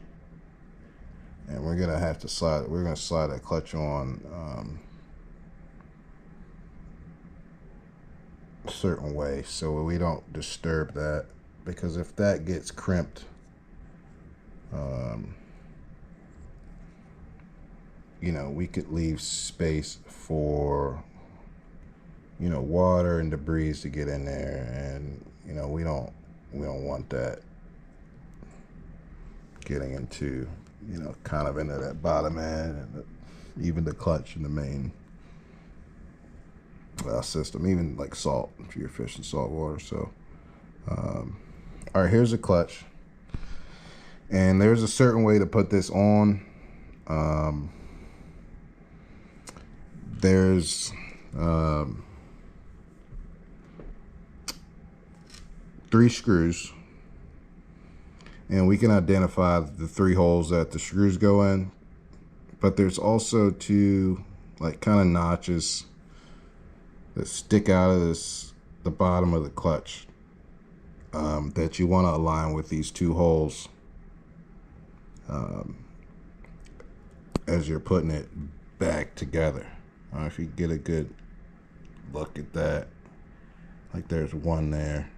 And we're gonna have to slide, we're gonna slide that clutch on a certain way so we don't disturb that, because if that gets crimped, we could leave space for water and debris to get in there, and we don't want that getting into kind of into that bottom end, and even the clutch and the main system, even like salt, if you're fishing salt water. So all right, here's the clutch, and there's a certain way to put this on. There's 3 screws, and we can identify the 3 holes that the screws go in, but there's also 2 like kind of notches that stick out of the bottom of the clutch that you want to align with these 2 holes as you're putting it back together. If you get a good look at that, like there's one there,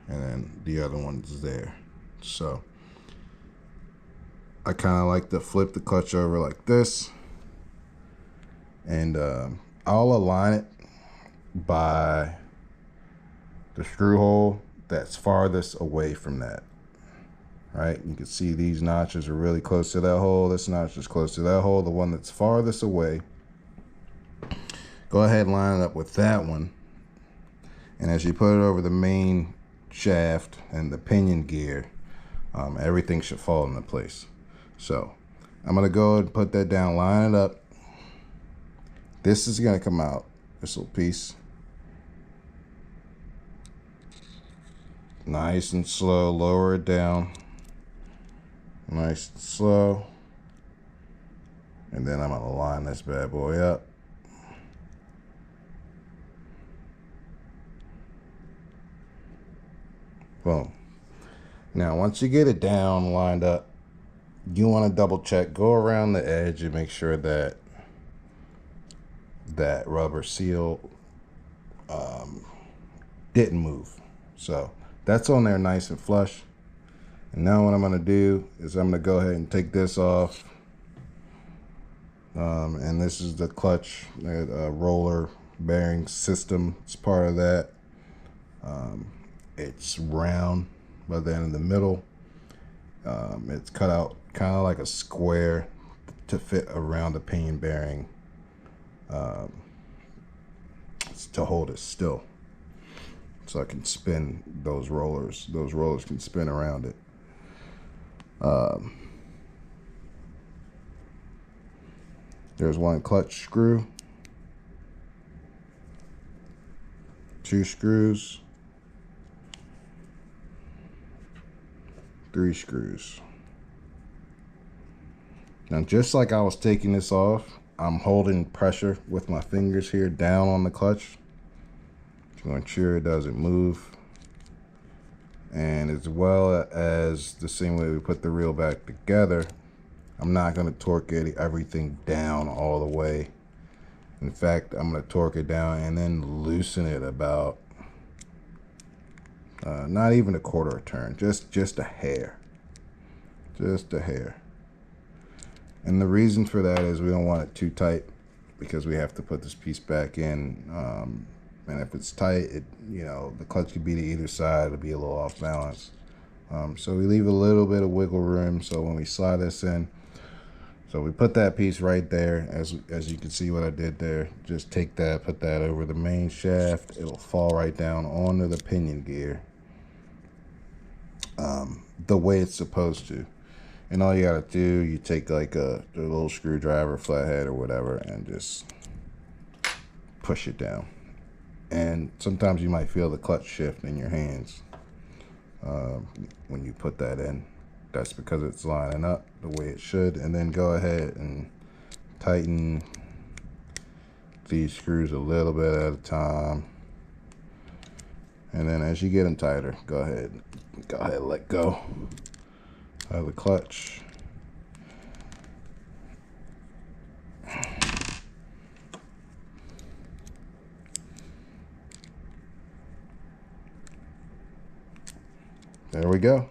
and then the other one's there. So I kind of like to flip the clutch over like this, and I'll align it by the screw hole that's farthest away from that. Right, you can see these notches are really close to that hole. This notch is close to that hole. The one that's farthest away, go ahead and line it up with that one. And as you put it over the main shaft and the pinion gear, everything should fall into place. So I'm gonna go and put that down, line it up. This is gonna come out, this little piece. Nice and slow, lower it down. Nice and slow. And then I'm gonna line this bad boy up. Boom. Now, once you get it down, lined up, you want to double check, go around the edge and make sure that that rubber seal didn't move. So that's on there nice and flush. And now what I'm going to do is I'm going to go ahead and take this off. And this is the clutch roller bearing system. It's part of that. It's round, but then in the middle, it's cut out kind of like a square to fit around the pinion bearing, to hold it still, so I can spin those rollers. Those rollers can spin around it. There's one clutch screw, 2 screws, 3 screws. Now, just like I was taking this off, I'm holding pressure with my fingers here down on the clutch to ensure it doesn't move. And as well as the same way we put the reel back together, I'm not going to torque everything down all the way. In fact, I'm going to torque it down and then loosen it about not even a quarter of a turn, just a hair. Just a hair. And the reason for that is we don't want it too tight, because we have to put this piece back in. And if it's tight, the clutch could be to either side. It'll be a little off balance. So we leave a little bit of wiggle room so when we slide this in. So we put that piece right there, as you can see what I did there. Just take that, put that over the main shaft. It'll fall right down onto the pinion gear, the way it's supposed to. And all you gotta do, you take like a little screwdriver, flathead or whatever, and just push it down. And sometimes you might feel the clutch shift in your hands when you put that in. That's because it's lining up the way it should. And then go ahead and tighten these screws a little bit at a time. And then as you get them tighter, go ahead and let go of the clutch. There we go.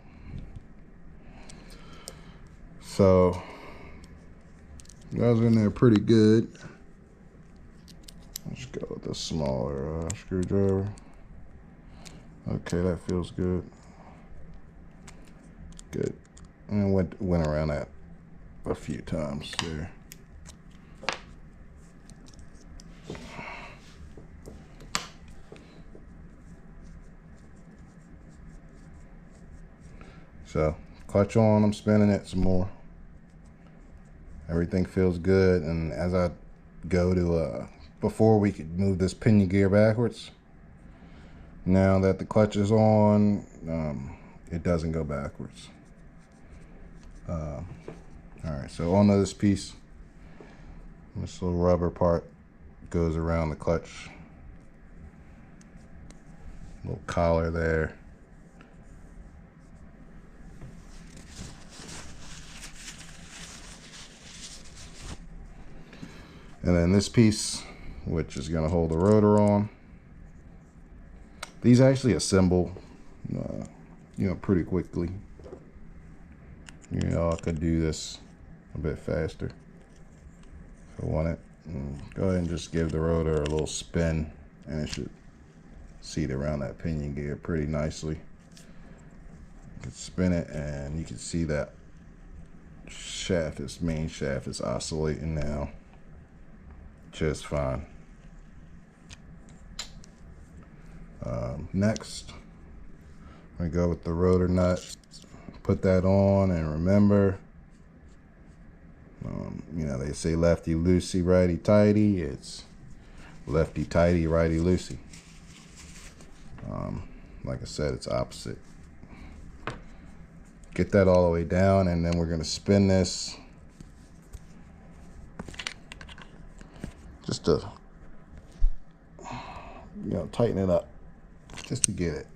So those are in there pretty good. Let's go with the smaller screwdriver. Okay, that feels good. Good. And went around that a few times there. So clutch on, I'm spinning it some more. Everything feels good, and as I go to before we could move this pinion gear backwards, now that the clutch is on, it doesn't go backwards. All right, so onto this piece. This little rubber part goes around the clutch. Little collar there. And then this piece, which is going to hold the rotor on. These actually assemble, pretty quickly. I could do this a bit faster if I want it. Go ahead and just give the rotor a little spin, and it should seat around that pinion gear pretty nicely. You can spin it, and you can see that main shaft is oscillating now just fine. Next, I go with the rotor nut. Put that on, and remember, they say lefty loosey, righty tighty. It's lefty tighty, righty loosey. Like I said, it's opposite. Get that all the way down, and then we're going to spin this just to tighten it up, just to get it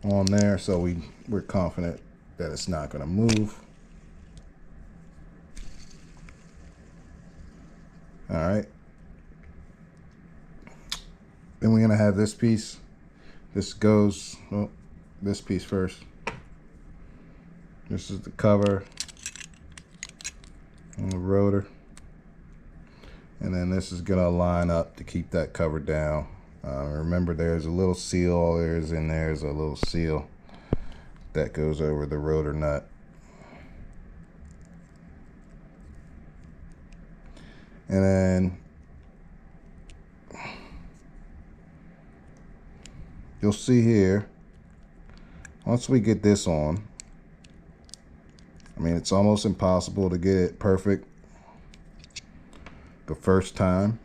on there, so we're confident that it's not going to move. All right, then we're going to have this piece. This goes, this piece first. This is the cover on the rotor. And then this is gonna line up to keep that cover down. Remember, there's a little seal, all there is in there is a little seal that goes over the rotor nut. And then you'll see here, once we get this on, I mean, it's almost impossible to get it perfect the first time.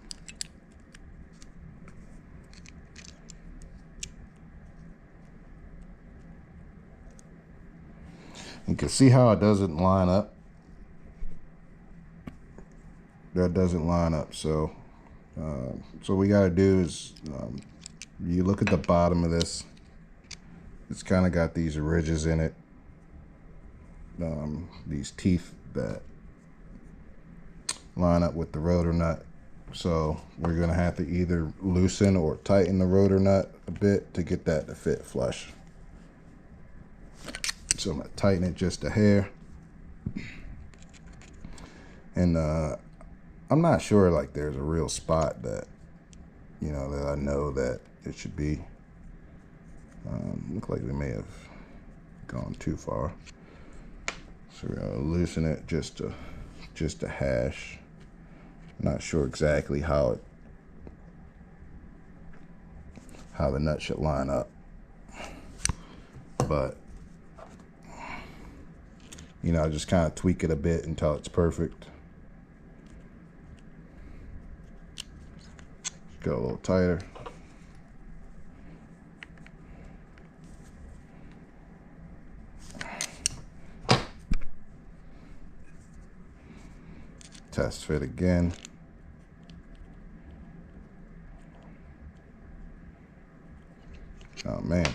You can see how it doesn't line up. That doesn't line up. So what we got to do is, you look at the bottom of this. It's kind of got these ridges in it, these teeth that line up with the rotor nut. So we're going to have to either loosen or tighten the rotor nut a bit to get that to fit flush. So I'm going to tighten it just a hair. And I'm not sure, like, there's a real spot that, you know, that I know that it should be. Look like we may have gone too far. So we're going to loosen it just a hash. Not sure exactly how the nut should line up, but you know, just kind of tweak it a bit until it's perfect. Go a little tighter. Test fit again. Oh man.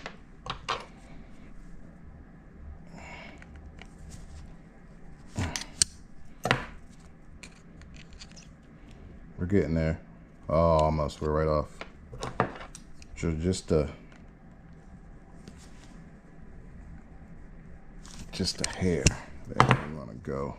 We're getting there. Oh, almost. We're right off. So just a hair. There we want to go.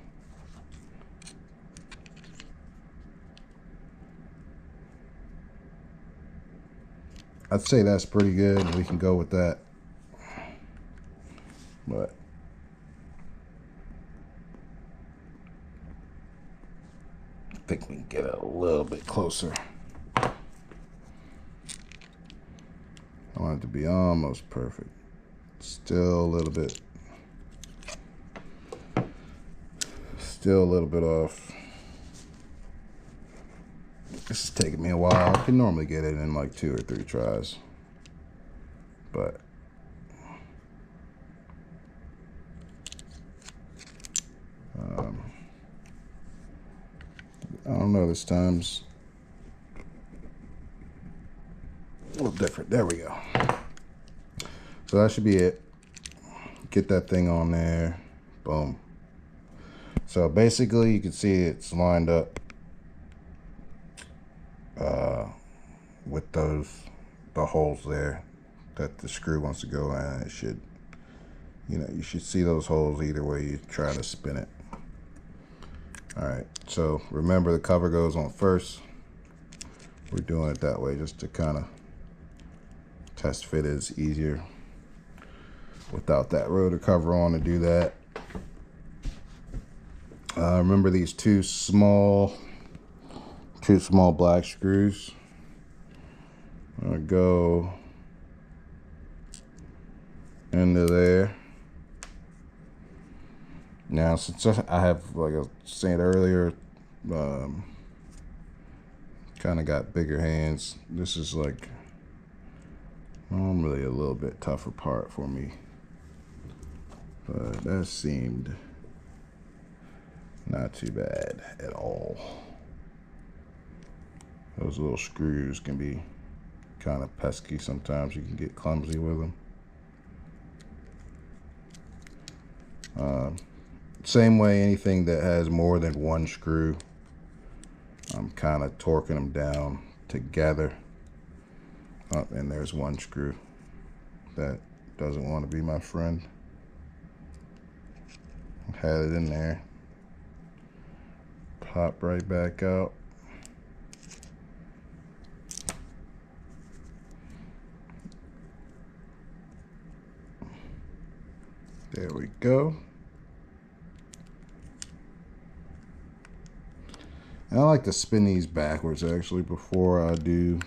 I'd say that's pretty good, and we can go with that. But I think we can get it a little bit closer. I want it to be almost perfect. Still a little bit off. This is taking me a while. I can normally get it in like 2 or 3 tries, but I don't know, this time's a little different. There we go. So that should be it. Get that thing on there. Boom. So basically you can see it's lined up with the holes there that the screw wants to go in. It should, you know, you should see those holes either way you try to spin it. All right, so remember, the cover goes on first. We're doing it that way just to kind of test fit is easier without that rotor cover on to do that. Remember these two small black screws. I'm gonna go into there. Now, since I have, like I was saying earlier, kind of got bigger hands, this is like normally a little bit tougher part for me, but that seemed not too bad at all. Those little screws can be kind of pesky sometimes. You can get clumsy with them. Same way, anything that has more than one screw, I'm kind of torquing them down together. Oh, and there's one screw that doesn't want to be my friend. Had it in there. Pop right back out. There we go. And I like to spin these backwards actually before I do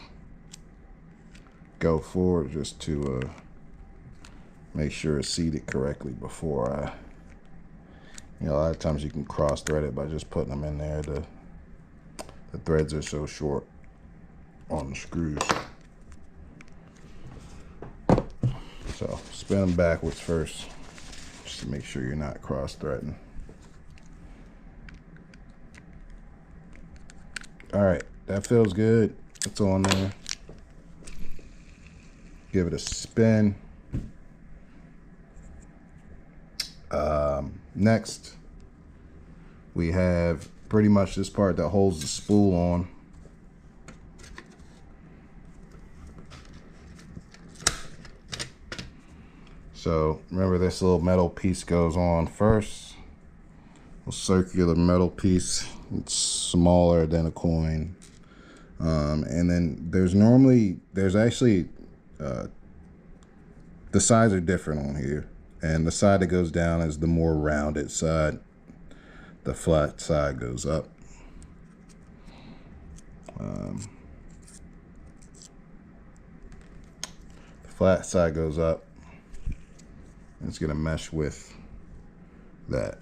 go forward, just to make sure it's seated correctly before I, a lot of times you can cross thread it by just putting them in there. The threads are so short on the screws. So spin them backwards first, just to make sure you're not cross threading. All right, that feels good. It's on there. Give it a spin. Next, we have pretty much this part that holds the spool on. So remember, this little metal piece goes on first. A circular metal piece. It's smaller than a coin. And then there's actually the sides are different on here. And the side that goes down is the more rounded side. The flat side goes up. The flat side goes up. It's going to mesh with that.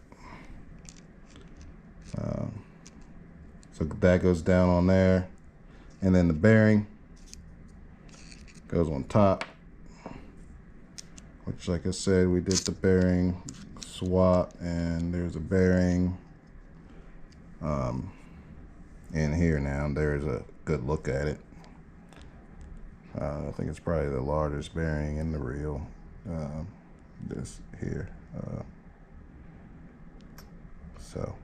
So that goes down on there. And then the bearing goes on top. Which, like I said, we did the bearing swap, and there's a bearing in here now. There's a good look at it. I think it's probably the largest bearing in the reel. This here. So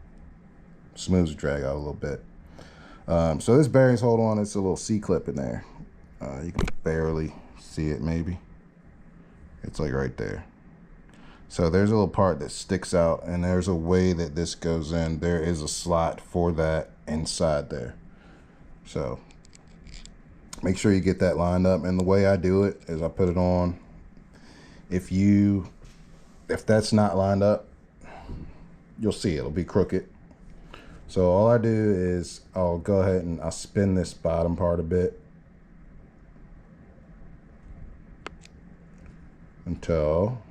smooths the drag out a little bit. So this bearing's hold on. It's a little C-clip in there. You can barely see it, maybe. It's like right there. So there's a little part that sticks out, and there's a way that this goes in. There is a slot for that inside there. So make sure you get that lined up. And the way I do it is I put it on. If that's not lined up, you'll see it'll be crooked. So all I do is I'll go ahead and I'll spin this bottom part a bit until,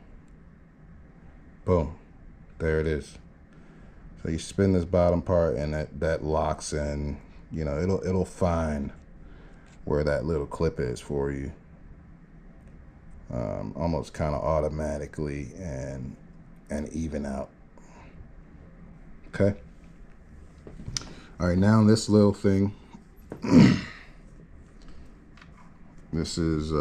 boom, there it is. So you spin this bottom part, and that locks in. It'll find where that little clip is for you, almost kind of automatically, and even out. Okay. All right, now this little thing, this is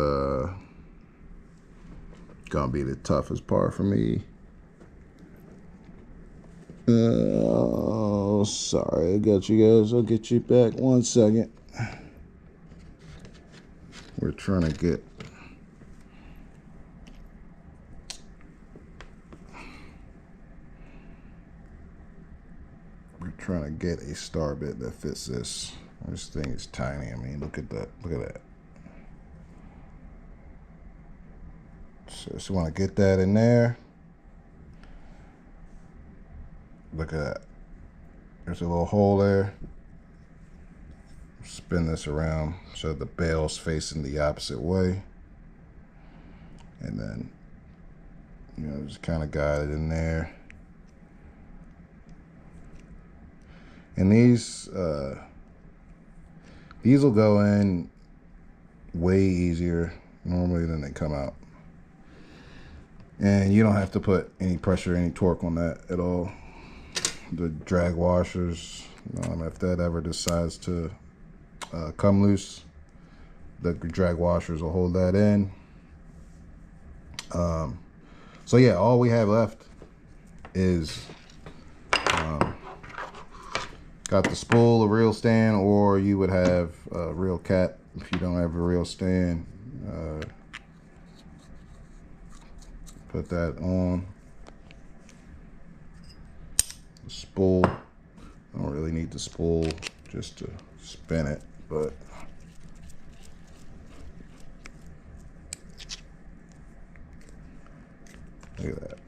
gonna be the toughest part for me. Oh, sorry, I got you guys. I'll get you back 1 second. We're trying to get a star bit that fits this. This thing is tiny. I mean, look at that. Look at that. So just want to get that in there. Look at that. There's a little hole there. Spin this around so the bail's facing the opposite way. And then, just kind of guide it in there. And these will go in way easier normally than they come out. And you don't have to put any pressure, any torque on that at all. The drag washers, if that ever decides to come loose, the drag washers will hold that in. So yeah, all we have left is got the spool, a reel stand, or you would have a reel cap if you don't have a reel stand. Put that on. The spool, I don't really need the spool just to spin it, but look at that.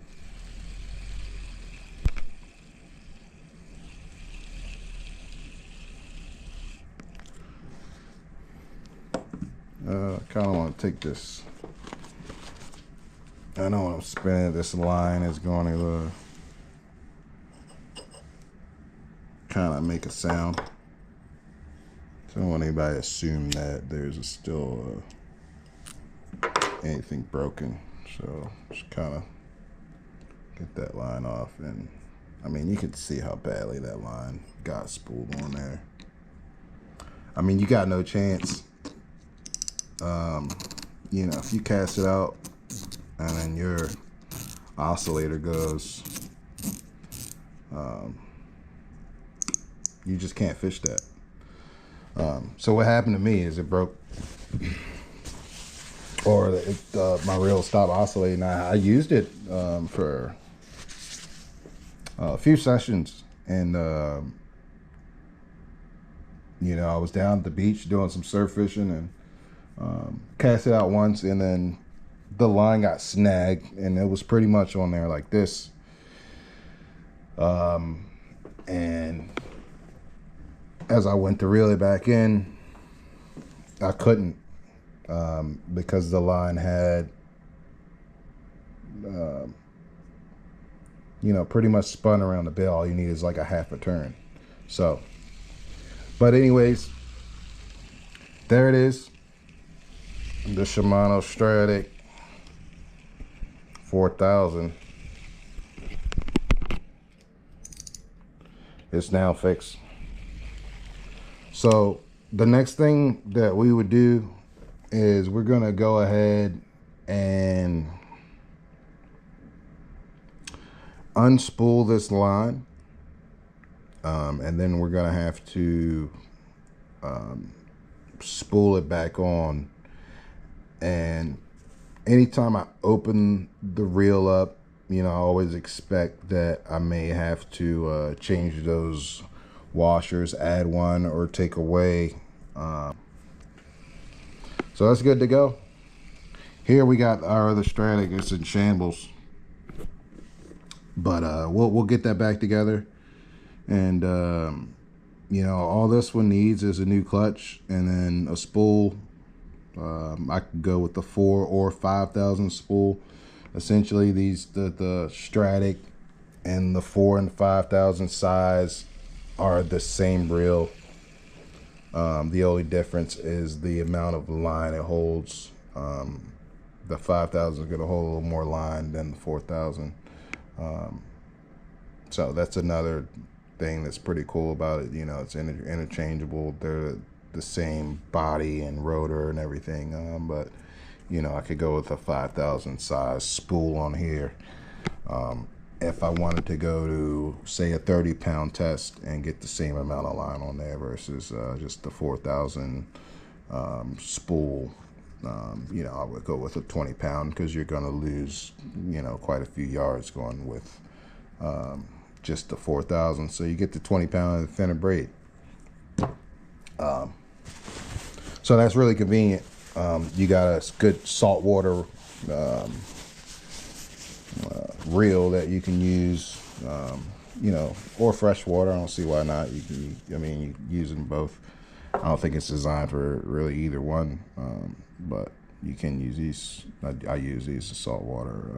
kind of want to take this. I know when I'm spinning, this line is going to kind of make a sound. So I don't want anybody to assume that there's still anything broken. So just kind of get that line off. And I mean, you can see how badly that line got spooled on there. I mean, you got no chance. You know, if you cast it out and then your oscillator goes, you just can't fish that. So what happened to me is it broke, or my reel stopped oscillating. I used it for a few sessions, and you know, I was down at the beach doing some surf fishing and cast it out once, and then the line got snagged, and it was pretty much on there like this. And as I went to reel it back in, I couldn't, because the line had, you know, pretty much spun around the bill. All you need is like a half a turn. So, but anyways, there it is. The Shimano Stradic 4000. It's now fixed. So the next thing that we would do is we're gonna go ahead and unspool this line, and then we're gonna have to spool it back on. And anytime I open the reel up, you know, I always expect that I may have to change those washers, add one or take away. So that's good to go. Here we got our other Stradic. It's in shambles, but we'll get that back together. And you know, all this one needs is a new clutch and then a spool. I could go with the 4 or 5,000 spool. Essentially, the Stradic and the 4 and 5,000 size are the same reel. The only difference is the amount of line it holds. The 5,000 is going to hold a little more line than the 4,000. So that's another thing that's pretty cool about it. You know, it's interchangeable. They're the same body and rotor and everything, but you know, I could go with a 5,000 size spool on here if I wanted to go to, say, a 30-pound test and get the same amount of line on there versus just the 4,000 spool. You know, I would go with a 20-pound because you're going to lose, you know, quite a few yards going with just the 4,000. So you get the 20-pound and thinner braid. So that's really convenient. You got a good saltwater reel that you can use, you know, or freshwater. I don't see why not. I mean, you use them both. I don't think it's designed for really either one, but you can use these. I use these as saltwater.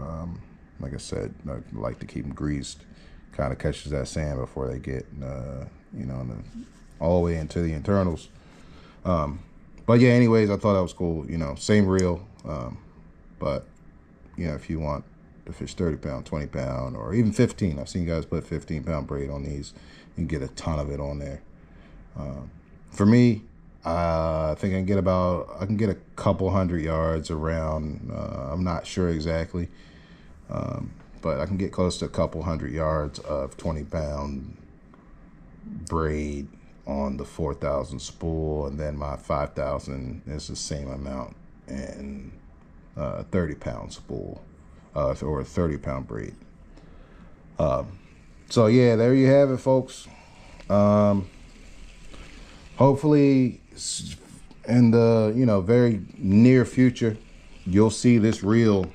Like I said, I like to keep them greased. Kind of catches that sand before they get, you know, all the way into the internals. But yeah, anyways, I thought that was cool. You know, same reel, but you know, if you want to fish 30-pound, 20-pound, or even 15, I've seen guys put 15-pound braid on these and get a ton of it on there. For me, I think I can get a couple hundred yards around. I'm not sure exactly, but I can get close to a couple hundred yards of 20-pound braid on the 4,000 spool, and then my 5,000 is the same amount in 30-pound spool, or a 30-pound braid. So yeah, there you have it, folks. Hopefully in the, you know, very near future, you'll see this reel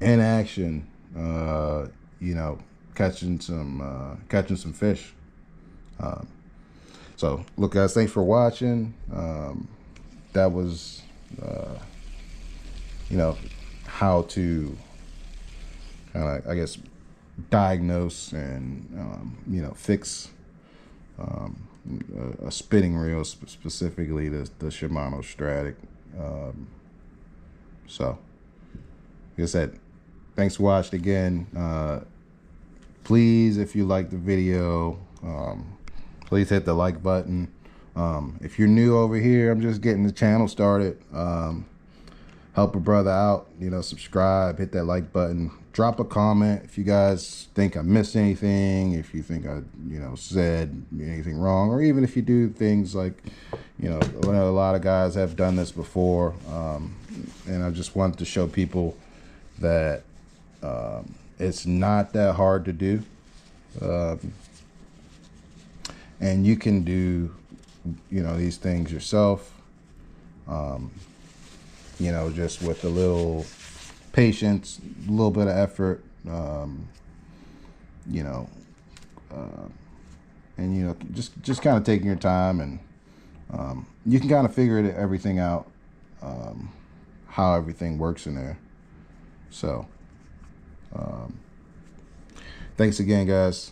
in action, you know, catching some fish. So look, guys, thanks for watching. that was, you know, how to kind of, I guess, diagnose and, you know, fix a spinning reel, specifically the Shimano Stradic. So, like I said, thanks for watching again. Please, if you like the video, please hit the like button. If you're new over here, I'm just getting the channel started. Help a brother out, you know, subscribe, hit that like button, drop a comment if you guys think I missed anything, if you think I, you know, said anything wrong, or even if you do things like, you know, a lot of guys have done this before, and I just want to show people that it's not that hard to do, and you can do, you know, these things yourself. You know, just with a little patience, a little bit of effort, you know, and, you know, just kind of taking your time, and you can kind of figure everything out, how everything works in there. So, thanks again, guys.